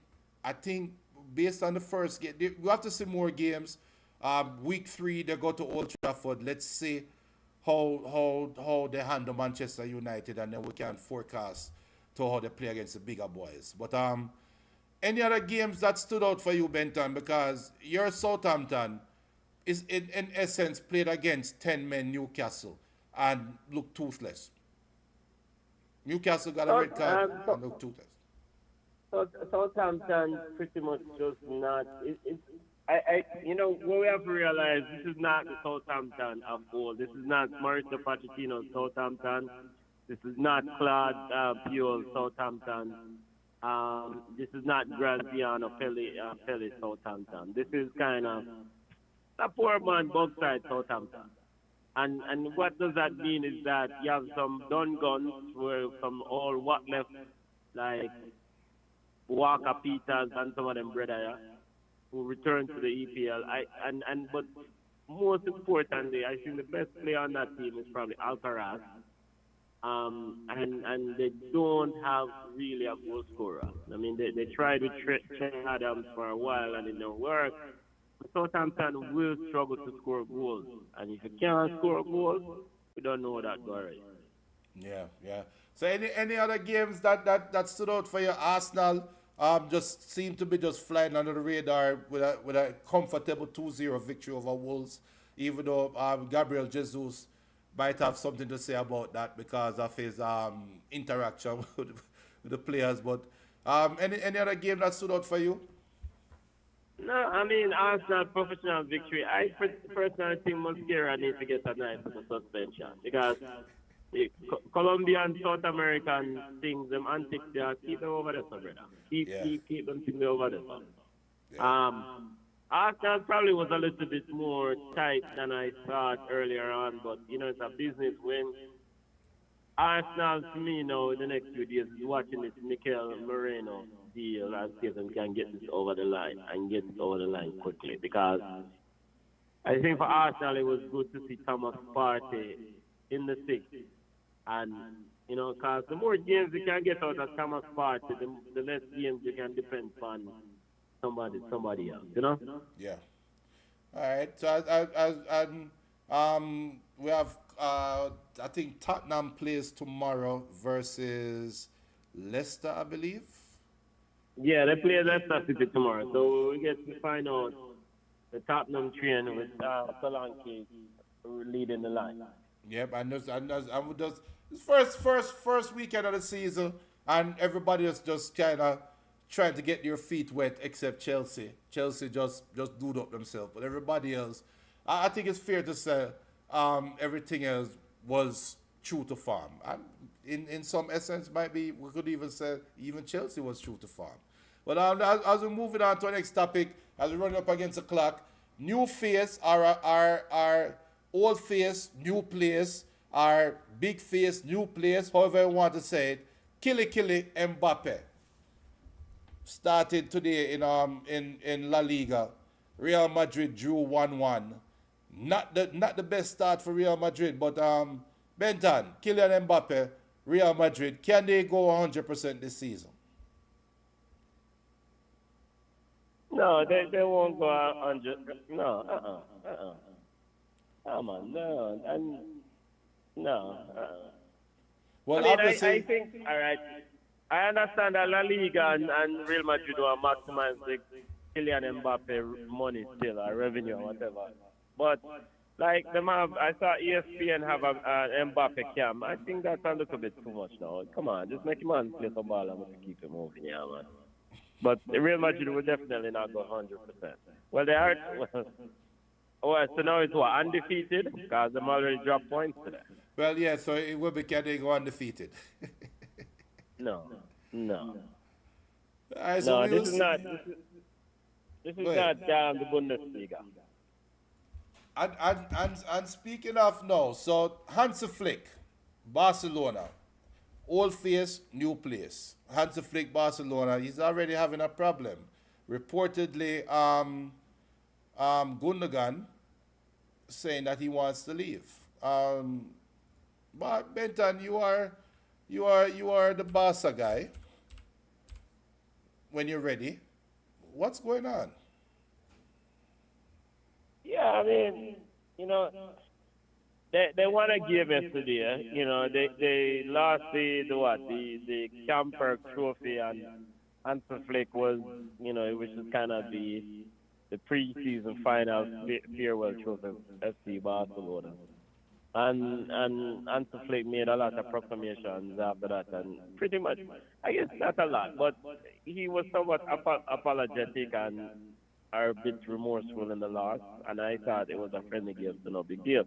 based on the first game, we have to see more games. Week 3 they go to Old Trafford. Let's see how they handle Manchester United, and then we can forecast to how they play against the bigger boys. But any other games that stood out for you, Benton? Because your Southampton is in essence played against 10 men Newcastle and looked toothless. Newcastle got a red card and looked toothless. Southampton pretty much just not. What we have to realize, this is not the Southampton of old. This is not Mauricio Pochettino's Southampton. This is not Claude Puel's Southampton. This is not Graziano Pele's Southampton. This is kind of a poor man both sides Southampton. And what does that mean is that you have some done guns from all what left, like Walker Peters and some of them brother, who returned to the EPL. But most importantly, I think the best player on that team is probably Alcaraz. And they don't have really a goal scorer. I mean, they tried with Trent Adams for a while and it didn't work. Southampton will struggle to score goals, and if you can't score goals, we don't know that already. Yeah. So any other games that stood out for you? Arsenal just seemed to be just flying under the radar with a comfortable 2-0 victory over Wolves, even though Gabriel Jesus might have something to say about that because of his interaction with the players. But any other game that stood out for you? No, I mean, Arsenal professional victory. I personally think Mosquera needs to get a nice suspension because the Colombian, South American things, them antics, they are keep them over there, so brother. Keep them things over there. So. Yeah. Arsenal probably was a little bit more tight than I thought earlier on, but it's a business win. Arsenal, to me now, in the next few days, is watching this Mikel Moreno deal and see if they can get this over the line and get it over the line quickly because I think for Arsenal, it was good to see Thomas Partey in the six. And, because the more games you can get out of Thomas Partey, the less games you can depend on somebody else. Yeah. All right. So we have I think Tottenham plays tomorrow versus Leicester, I believe. Yeah, they play Leicester City tomorrow. So we get to find out the Tottenham train with Solanke leading the line. Yep, I would just it's first weekend of the season, and everybody is just kind of trying to get their feet wet, except Chelsea. Chelsea just dooed up themselves, but everybody else, I think it's fair to say, everything else was true to form. And in some essence, might be we could even say even Chelsea was true to form. But as we're moving on to our next topic, as we're running up against the clock, new face are old face, new players, are big face, new players, however you want to say it. Killy Mbappe started today in La Liga. Real Madrid drew 1-1. Not the best start for Real Madrid, but Benton, Kylian Mbappe, Real Madrid, can they go 100% this season? No, they won't go 100. No, Come on, no, and no. I Well, mean, I obviously, think, all right, I understand that La Liga and Real Madrid will maximize the Kylian Mbappe money still, or revenue, or whatever. But, like, I saw ESPN have an Mbappe cam. I think that's a little bit too much now. Come on, just make him man play some ball and we keep him moving, yeah, man. But the Real Madrid will definitely not go 100%. Well, they are. Oh, so now it's what, undefeated? Because them already dropped points today. well, yeah, so it will be can they go undefeated. No, no, All right, so no. we This will is see. not. This Go is ahead. not the Bundesliga. And speaking of no, so Hansi Flick, Barcelona, old face, new place. Hansi Flick, Barcelona, he's already having a problem. Reportedly, Gundogan saying that he wants to leave. But Benton, you are the Barca guy. When you're ready, what's going on? Yeah, I mean, you know, they want to give yesterday. They lost the what the Camper Trophy, and Hansi Flick was, which is kind of the preseason final farewell trophy of FC Barcelona. And Hansi Flick made a lot of proclamations after that, and pretty much, I guess not a lot, but he was somewhat apologetic and are a bit remorseful in the loss, and I thought it was a friendly game, so no big deal.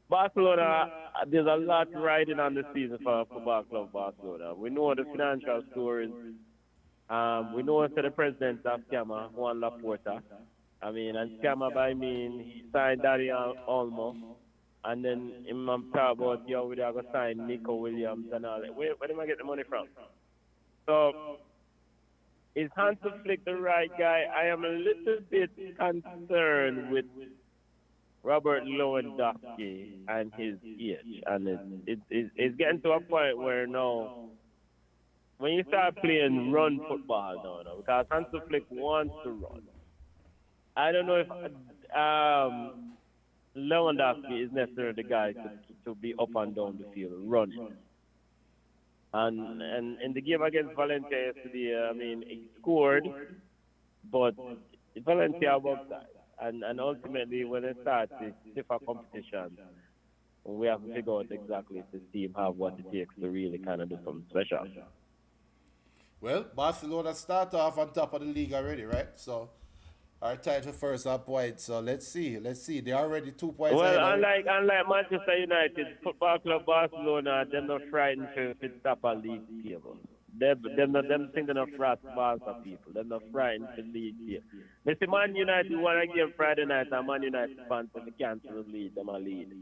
Barcelona, there's a lot riding on the season for Football Club Barcelona. We know the financial stories. We know that the president of scammer, Juan Laporta. I mean, and scammer by mean, he signed Daddy Olmo, and then him talk about, we're going to sign Nico Williams and all that. Where do I get the money from? So, is Hansi Flick the right guy? I am a little bit concerned with Robert Lewandowski and his age. And it's getting to a point where now, when you start playing run football now, because Hansi Flick wants to run, I don't know if Lewandowski is necessarily the guy to be up and down the field running. And in the game against Valencia yesterday, I mean, he scored, but Valencia was upside. And ultimately, when it starts the stiffer competition, we have to figure out exactly if the team have what it takes to really kind of do something special. Well, Barcelona start off on top of the league already, right? So our title first up white. So let's see. They're already 2 points ahead. Well, unlike Manchester United, Football Club Barcelona, they're not frightened to top a league table. Them think they're not frat Barca people. They're not frightened to league table. Mr. Man United want to give Friday night, and Man United fans if they cancel the lead, them a lead.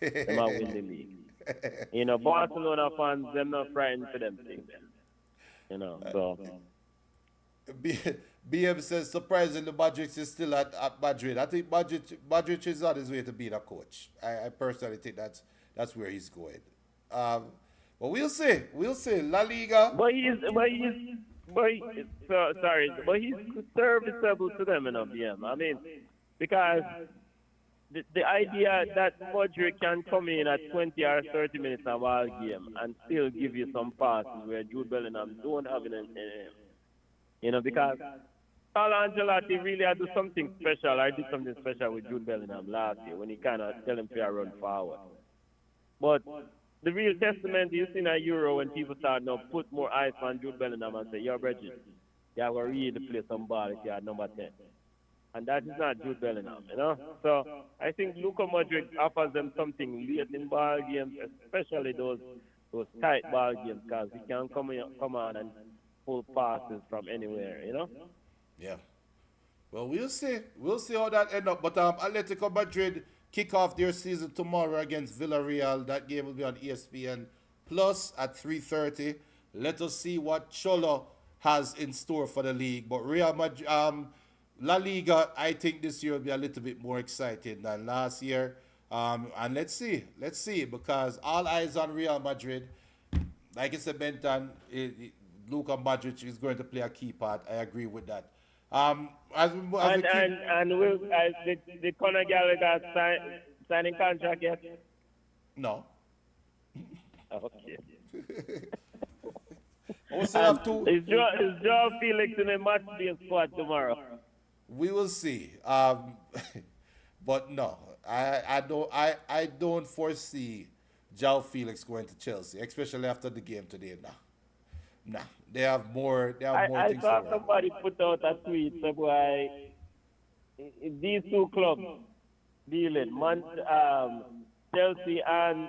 Them a win the league. Barcelona fans, they're not frightened for them things. So. BM says surprisingly Modric is still at Madrid. I think Modric is on his way to being a coach. I personally think that's where he's going. Um, but we'll see. We'll see. La Liga. but he's serviceable to them enough, yeah. I mean, because the idea that Modric can come in at 20 or 30 minutes of all game and still give you some passes where Jude Bellingham don't have it in him. Because Carlo Ancelotti really had to do something special. I did something special with Jude Bellingham last year when he kind of tell him to run forward. But the real testament you see in a Euro when people start now put more eyes on Jude Bellingham and say, "You're Bridget, you have to really play some ball if you are number 10." And that is not Jude Bellingham. So I think Luka Modric offers them something late in ball games, especially those tight ball games, because he can come on and pull passes from anywhere. Yeah. Well, we'll see. We'll see how that end up. But Atletico Madrid kick off their season tomorrow against Villarreal. That game will be on ESPN Plus at 3:30. Let us see what Cholo has in store for the league. But Real Madrid, La Liga, I think this year will be a little bit more exciting than last year. And let's see, because all eyes on Real Madrid. Like I said, Benton, Luka Modric is going to play a key part. I agree with that. As we, as we And keep, and and will the Conor Gallagher signing contract yet? no. Okay. We still And have two. is Joe Felix in a match day squad tomorrow? We will see. But no, I don't foresee João Felix going to Chelsea, especially after the game today. Nah. They have more I things to saw worry. somebody put out a tweet why these two clubs dealing, Chelsea and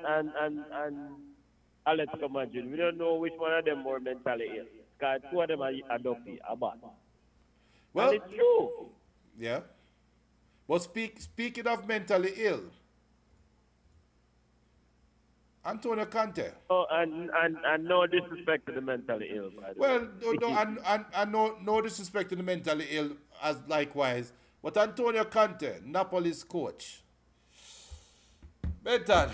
Atletico Madrid. We don't know which one of them more mentally ill. Because two of them are dopey, are bad. And Well, it's true. yeah. But speaking of mentally ill, Antonio Conte. Oh, and no disrespect to the mentally ill, by the way. Well, no, and no disrespect to the mentally ill as likewise, but Antonio Conte, Napoli's coach. Benton,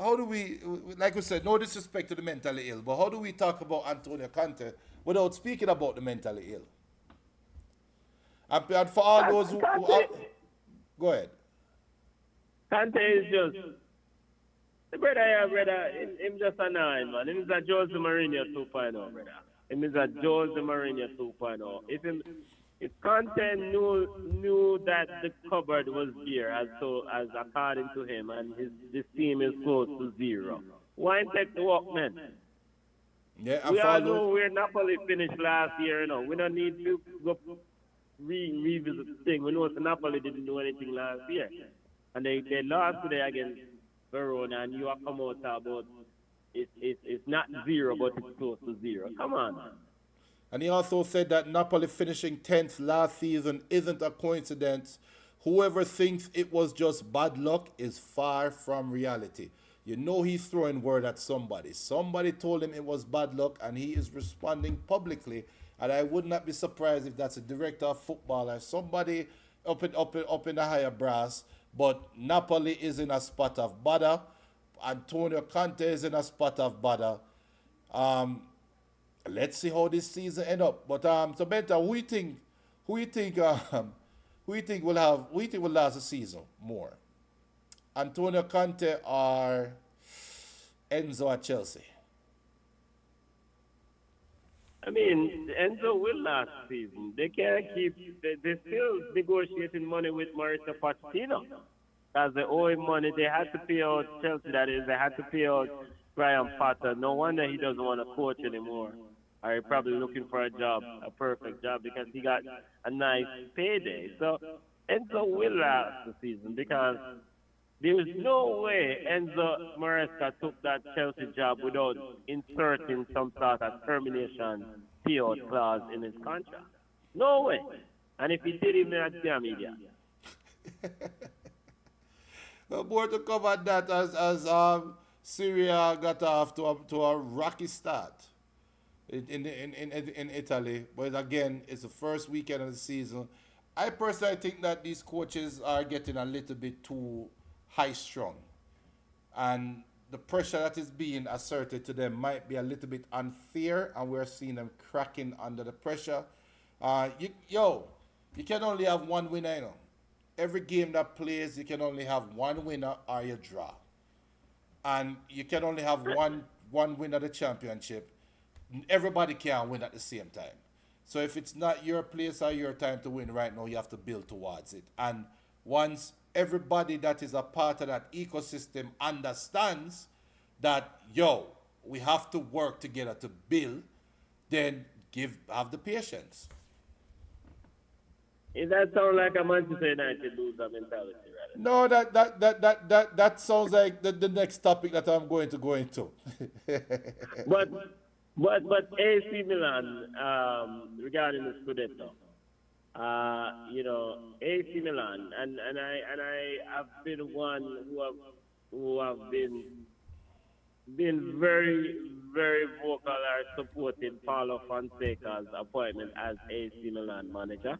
how do we, like we said, no disrespect to the mentally ill, but how do we talk about Antonio Conte without speaking about the mentally ill? And for all those who go ahead. Kante is just the brother, him just a nine, man. Him is a Jose Mourinho 2.0, brother. Him is a Jose Mourinho 2.0. If Kante knew that the cupboard was there, as according to him, and this team is close to zero, why take the walk, man? Yeah, and We for all all know those, where Napoli finished last year, We don't need to go revisit the thing. We know Napoli didn't do anything last year. And they lost today against Verona, and you are come out about it's not zero, but it's close to zero. Come on, man. and he also said that Napoli finishing 10th last season isn't a coincidence. Whoever thinks it was just bad luck is far from reality. You know he's throwing word at somebody. Somebody told him it was bad luck, and he is responding publicly. And I would not be surprised if that's a director of football or somebody up in the higher brass. But Napoli is in a spot of bother. Antonio Conte is in a spot of bother. Let's see how this season end up. But so Benta, who you think will last the season more? Antonio Conte or Enzo at Chelsea? I mean, Enzo will last season. They can't keep. They're still negotiating money with Mauricio Pochettino. As they owe him money, they had to pay out Chelsea. That is, they had to pay out Graham Potter. No wonder he doesn't want to coach anymore. Or he's probably looking for a job, a perfect job, because he got a nice payday. So Enzo will last the season because there is no way Enzo Maresca took that Chelsea job without inserting some sort of termination payout clause in his contract. No way. And if he did, he may not be a media. Well, more to cover that as Syria got off to a rocky start. in Italy. But again, it's the first weekend of the season. I personally think that these coaches are getting a little bit too high strung, and the pressure that is being asserted to them might be a little bit unfair, and we're seeing them cracking under the pressure. You can only have one winner. Every game that plays, you can only have one winner or you draw, and you can only have one win at the championship. Everybody can win at the same time. So if it's not your place or your time to win right now, you have to build towards it. And once everybody that is a part of that ecosystem understands that we have to work together to build, then have the patience. That sounds like a Manchester United loser mentality, right? No, that sounds like the next topic that I'm going to go into. But AC Milan, regarding the Scudetto, AC Milan, and I have been one who have been very vocal or supporting Paulo Fonseca's appointment as AC Milan manager.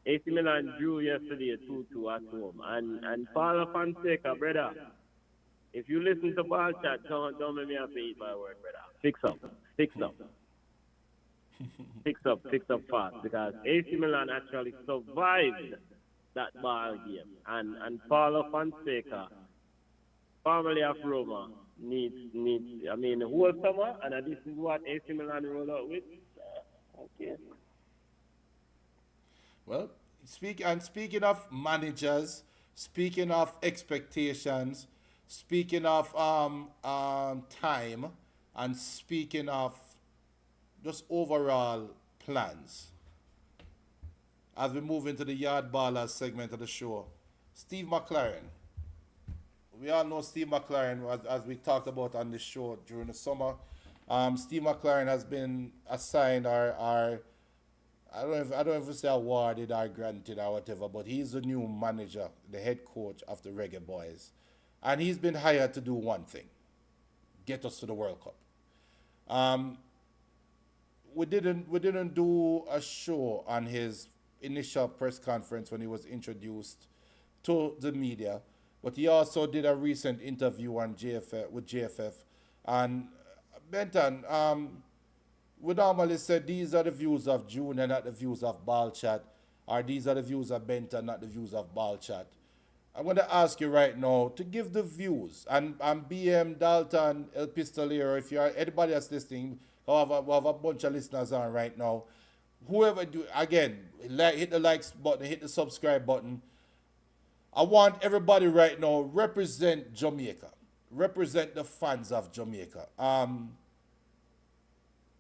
AC Milan drew yesterday 2-2 at home, and Paulo Fonseca, brother. If you listen to ball chat, don't make me have to eat my word, brother. Fix up, fix up fast, because AC Milan actually survived that ball game, and Paulo Fonseca, formerly of Roma, needs. I mean, whole summer, and this is what AC Milan rolled out with. Okay. Well, speaking of managers, speaking of expectations, speaking of time, and speaking of just overall plans, as we move into the Yard Ballers segment of the show, Steve McClaren. We all know Steve McClaren, as we talked about on the show during the summer. Steve McClaren has been assigned our I don't know if it's awarded or granted or whatever, but he's the new manager, the head coach of the Reggae Boys. And he's been hired to do one thing: get us to the World Cup. Um, we didn't do a show on his initial press conference when he was introduced to the media, but he also did a recent interview on JFF with JFF. And Benton, we normally say these are the views of June and not the views of Ball Chat, or these are the views of Benton, not the views of Ball Chat. I'm going to ask you right now to give the views. And BM, Dalton, El Pistolero, if you're anybody that's listening, we have a bunch of listeners on right now. Whoever do, again, hit the likes button, hit the subscribe button. I want everybody right now represent Jamaica, represent the fans of Jamaica.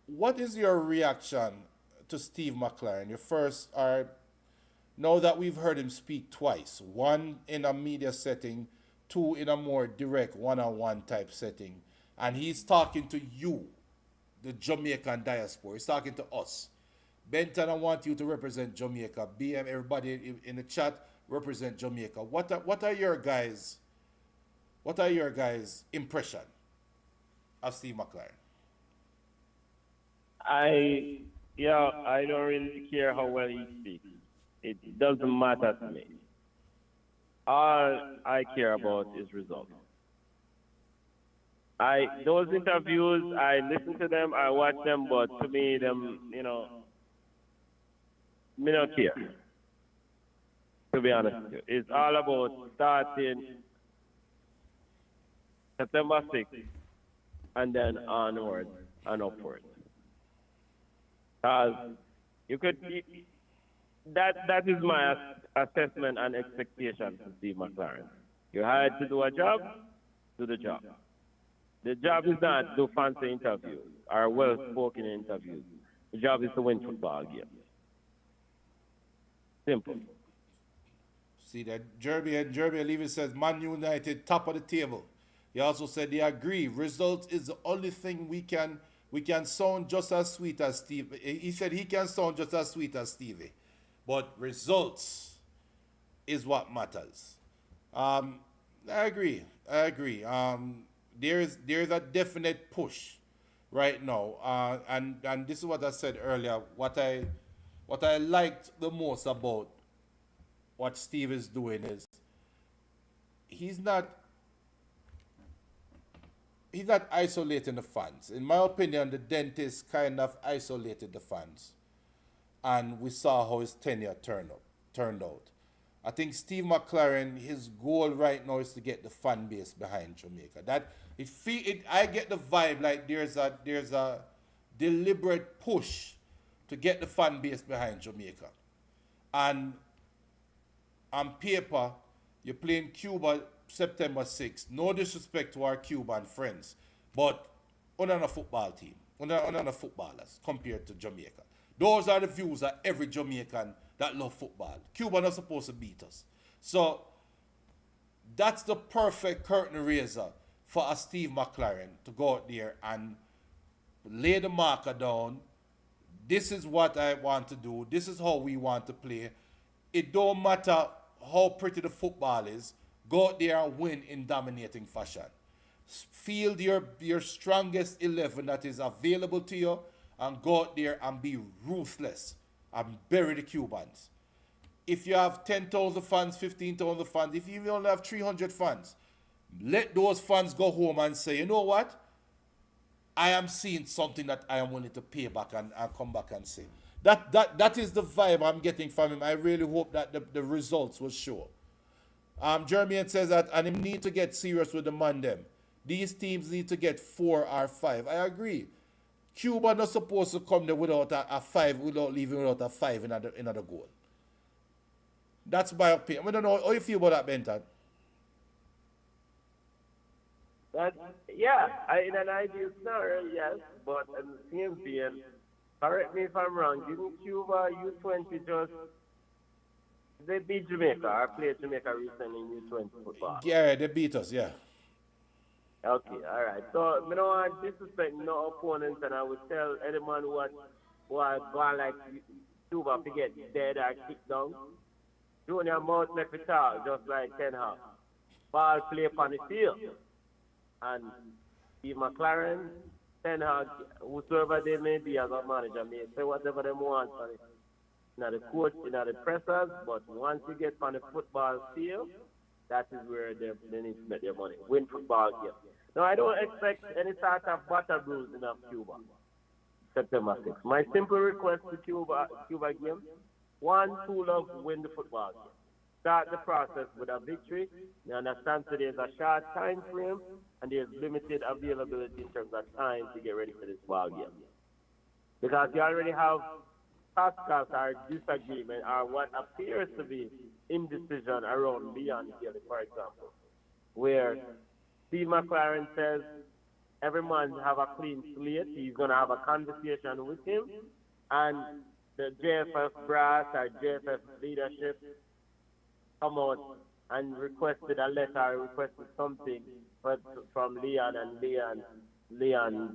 What is your reaction to Steve McClaren? Your first, or now that we've heard him speak twice, one in a media setting, two in a more direct one-on-one type setting, and he's talking to you, the Jamaican diaspora. He's talking to us. Benton, I want you to represent Jamaica. BM, everybody in the chat, represent Jamaica. What are your guys' impression of Steve McClaren? I don't really care how well he speaks. It doesn't matter to me. All I care about is results. Those interviews, I listen to them, I watch them, but to me, me not care. To be honest with you, it's all about starting September 6th and then onward and upward. You could that is my assessment and expectation to Steve McClaren. You're hired to do a job, do the job. The job is not to do fancy interviews or well-spoken interviews. The job is to win football games. Simple. See that Jeremy Levy says Man United top of the table. He also said they agree. Results is the only thing we can sound just as sweet as Steve. He said he can sound just as sweet as Stevie, but results is what matters. I agree. There's a definite push right now. And this is what I said earlier. What I liked the most about what Steve is doing is he's not he's not isolating the fans. In my opinion, the dentist kind of isolated the fans, and we saw how his tenure turned out. I think Steve McClaren, his goal right now is to get the fan base behind Jamaica. I get the vibe like there's a deliberate push to get the fan base behind Jamaica. And on paper, you're playing Cuba September 6th. No disrespect to our Cuban friends, but on a football team, on a footballers compared to Jamaica. Those are the views of every Jamaican that love football. Cuba not supposed to beat us. So that's the perfect curtain raiser for a Steve McClaren to go out there and lay the marker down. This is what I want to do. This is how we want to play. It don't matter how pretty the football is. Go out there and win in dominating fashion. Field your strongest 11 that is available to you and go out there and be ruthless and bury the Cubans. If you have 10,000 fans, 15,000 fans, if you only have 300 fans, let those fans go home and say, you know what? I am seeing something that I am willing to pay back and come back and say. That is the vibe I'm getting from him. I really hope that the results will show. Jeremy says that, and him need to get serious with the man them. These teams need to get 4 or 5. I agree. Cuba not supposed to come there without a 5, without leaving without a 5 in another goal. That's my opinion. I don't know how you feel about that, Benton. That, yeah, in an ideal scenario, yes, but at the same time, correct me if I'm wrong, didn't Cuba U20 just, they beat Jamaica or played Jamaica recently in U20 football? Yeah, they beat us, yeah. Okay, all right. So, you know, I disrespect no opponents, and I would tell anyone who are going like Cuba to get dead or kicked down. Junior mouth make it talk, just like Ten Hag. Ball play upon the field. And Steve McClaren, Ten Hag, whosoever they may be as a manager, may say whatever they want on it. Not the coach, not the pressers, but once you get on the football field, that is where they need to make their money. Win football game. Now, I don't expect any sort of battle bruising of Cuba. September 6th. My simple request to Cuba game, 1-2 love win the football game. Start the process with a victory. You understand today is a short time frame and there's limited availability in terms of time to get ready for this ball game. Because you already have tasks or disagreement or what appears to be indecision around Leon Haley, for example, where Steve McClaren says every man have a clean slate. He's going to have a conversation with him, and the JFF brass or JFF leadership come out and requested a letter, requested something from Leon, and Leon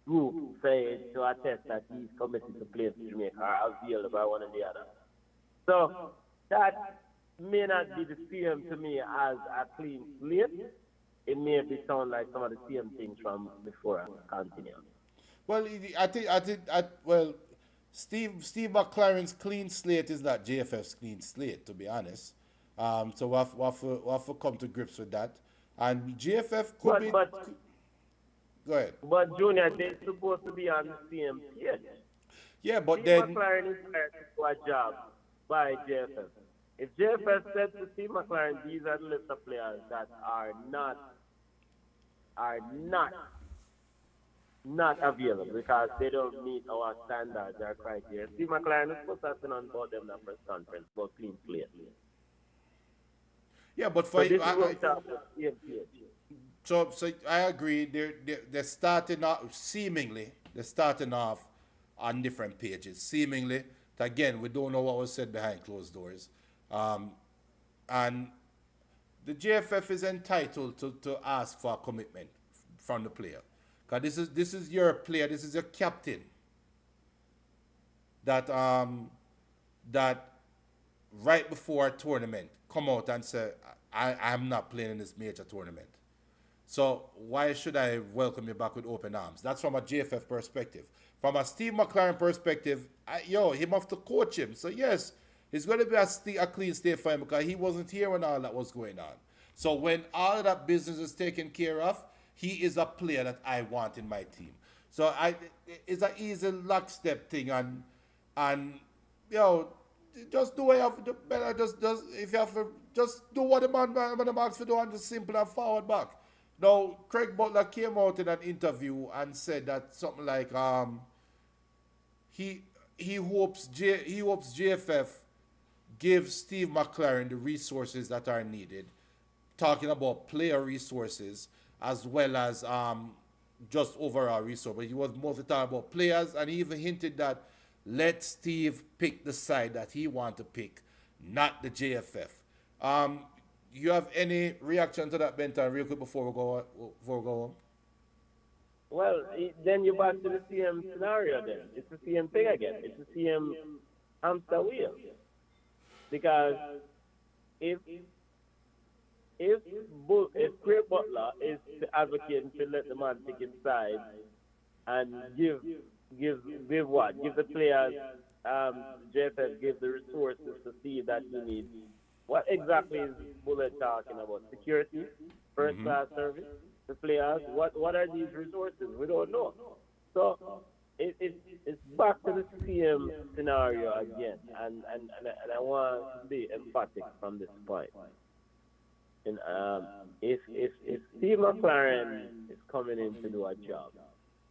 group saying to attest that he's committed to play for Jamaica or available by one or the other. So that may not be the same to me as a clean slate. It may be sound like some of the same things from before I continue. Well, well, Steve McClaren's clean slate is not JFF's clean slate, to be honest. So we'll have to come to grips with that. And JFF could be. Go ahead. But Junior, they're supposed to be on the same page. Yeah, but Steve then. McClaren is hired to do a job by JFF. If JFF said to Steve McClaren, these are the list of players that are not available because they don't meet our standards or criteria. Steve McClaren is supposed to have been on board them in the press conference about clean slate. Yeah, but for So this is what we talk about, same page. So I agree. They're starting off seemingly. They're starting off on different pages. Seemingly, again, we don't know what was said behind closed doors, and the JFF is entitled to ask for a commitment from the player, because this is your player. This is your captain. That right before a tournament come out and say I'm not playing in this major tournament. So why should I welcome you back with open arms? That's from a JFF perspective. From a Steve McClaren perspective, him have to coach him. So yes, it's going to be a clean state for him because he wasn't here when all that was going on. So when all of that business is taken care of, he is a player that I want in my team. So it's an easy lockstep thing, and yo, just do what you have to do. Better just if you have to just do what the man asks for do and just simple and forward back. Now Craig Butler came out in an interview and said that something like he he hopes JFF gives Steve McClaren the resources that are needed, talking about player resources as well as just overall resource. But he was mostly talking about players, and he even hinted that let Steve pick the side that he want to pick, not the JFF. You have any reaction to that, Benton, real quick before we go on? Well, then you're back to the same scenario. Then it's the same thing again. It's the same hamster wheel because if if Craig Butler is advocating to let the man pick his side and give what? Give the players JFF give the resources to see that he needs. What exactly is Bullet talking about? Security, first class service, the players. What are these resources? We don't know. So it's back to the same scenario again, and I want to be emphatic from this point. And if Steve McClaren is coming in to do a job,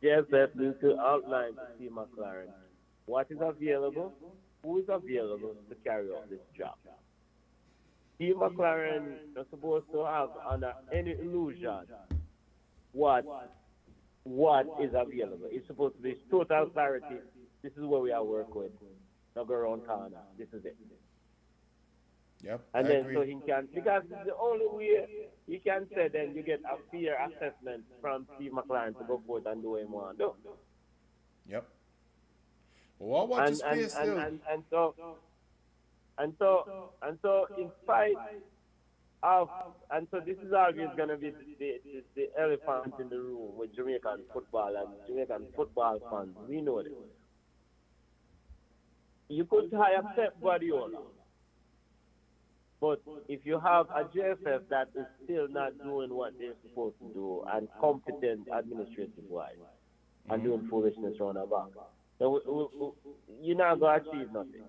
JSF needs to outline to Steve McClaren what is available, who is available to carry out this job. Steve McClaren is supposed to have under any illusion what is available. It's supposed to be total clarity. This is what we are working with. Not go around corner. This is it. Yep, And I then agree. so he can, because the only way you can say then you get a fair assessment from Steve McLaren to go forth and do what he want to do. Yep. Well, watch his And space and, still. and, and so and so in spite of, and so this is always going to be the elephant in the room with Jamaican football and Jamaican football fans. We know this. You could hire Pep Guardiola, but if you have a JFF that is still not doing what they're supposed to do and competent administrative wise and doing foolishness around the back, then you're not going to achieve nothing.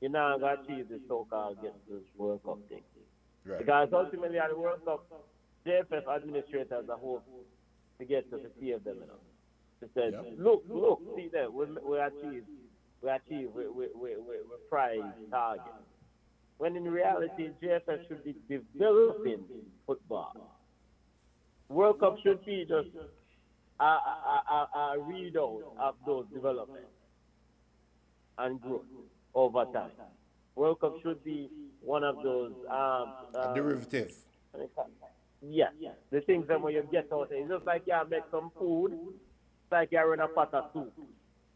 You're not going to achieve the so-called get this World Cup thing. Right. Because ultimately at the World Cup, JFF administrators are hope to get to save them. You know. They said, Yep. look, see there, we prize target. When in reality, JFF should be developing football. World Cup should be just a readout of those developments and growth over time. World Cup should be one of those A derivative. yeah, the things that when you get out there, it's just like you make some food, it's like you run a pot of soup.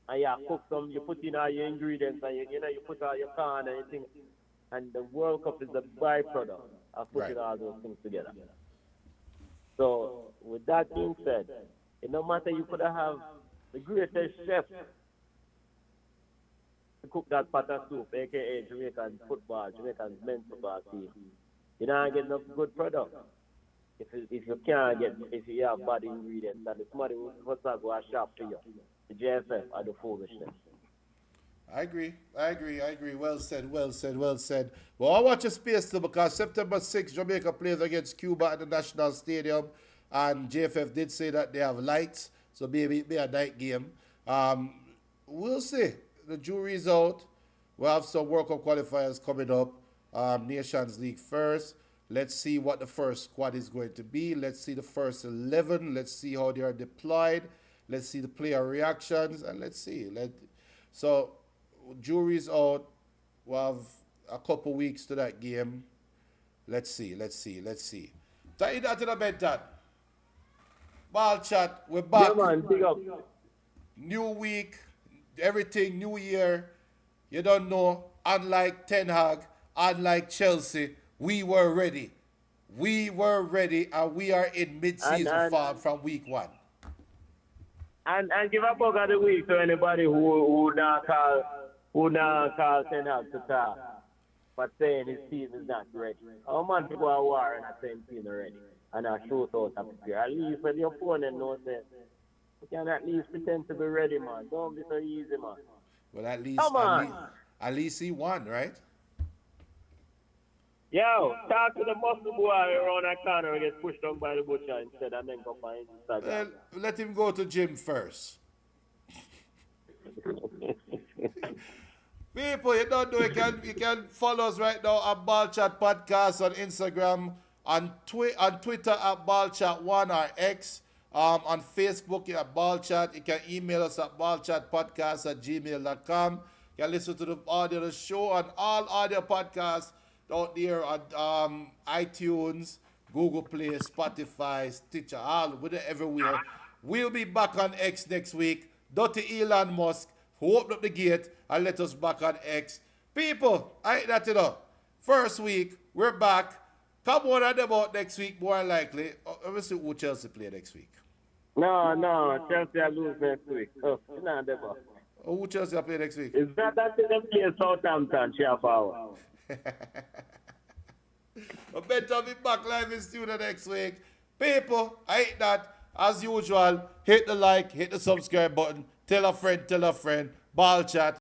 And you cook some, you put in all your ingredients, and you put all your corn and everything. And the World Cup is the byproduct of putting Right. all those things together. So, with that being said, it no matter you could have the greatest chef to cook that pot of soup, aka Jamaican football, Jamaican men's football team. You don't get enough good product. If you can't get, if you have bad ingredients, that the somebody will go a shop for you. The JFF are the foolishness. I agree. Well said, well said, well said. Well, I watch your space too because September 6th, Jamaica plays against Cuba at the National Stadium. And JFF did say that they have lights, so maybe it be a night game. We'll see. The jury's out. We'll have some World Cup qualifiers coming up. Nations League first. Let's see what the first squad is going to be. Let's see the first 11. Let's see how they are deployed. Let's see the player reactions, and let's see. So, jury's out. We'll have a couple weeks to that game. Let's see. Thank you, Dr. Benton. Ball chat. We're Yeah, back. man, big up. New week, everything, new year. You don't know. Unlike Ten Hag, unlike Chelsea, we were ready. We were ready, and we are in And mid-season and form from week one. and give a bug of the week to anybody who now call Ten Hag to talk, but saying his team is not ready. How man to go a war and a same team ready and a shoot out of the At least when the opponent knows that you can at least pretend to be ready, man. Don't be so easy, man. Well, at least, Come at least, on. at least he won, right? Yo, talk to the muscle boy around that corner and get pushed down by the butcher instead and then go find Instagram. Well, let him go to gym first. People, you don't know, you can follow us right now at Ball Chat Podcast on Instagram, on Twitter at Ball Chat One or X, on Facebook at Ball Chat. You can email us at ballchatpodcast@gmail.com. You can listen to the audio of the show on all audio podcasts out there on iTunes, Google Play, Spotify, Stitcher, all with it everywhere. We'll be back on X next week. Dirty Elon Musk, who opened up the gate and let us back on X. People, I that you know. First week, we're back. Come on and about next week, more likely. Let me see who Chelsea play next week. No, Chelsea will lose next week. Oh, no, never. Who Chelsea play next week? It's not that they play Southampton, share power. I better be back live in studio next week. People, I hate that. As usual, hit the like, hit the subscribe button. Tell a friend, Ball Chat.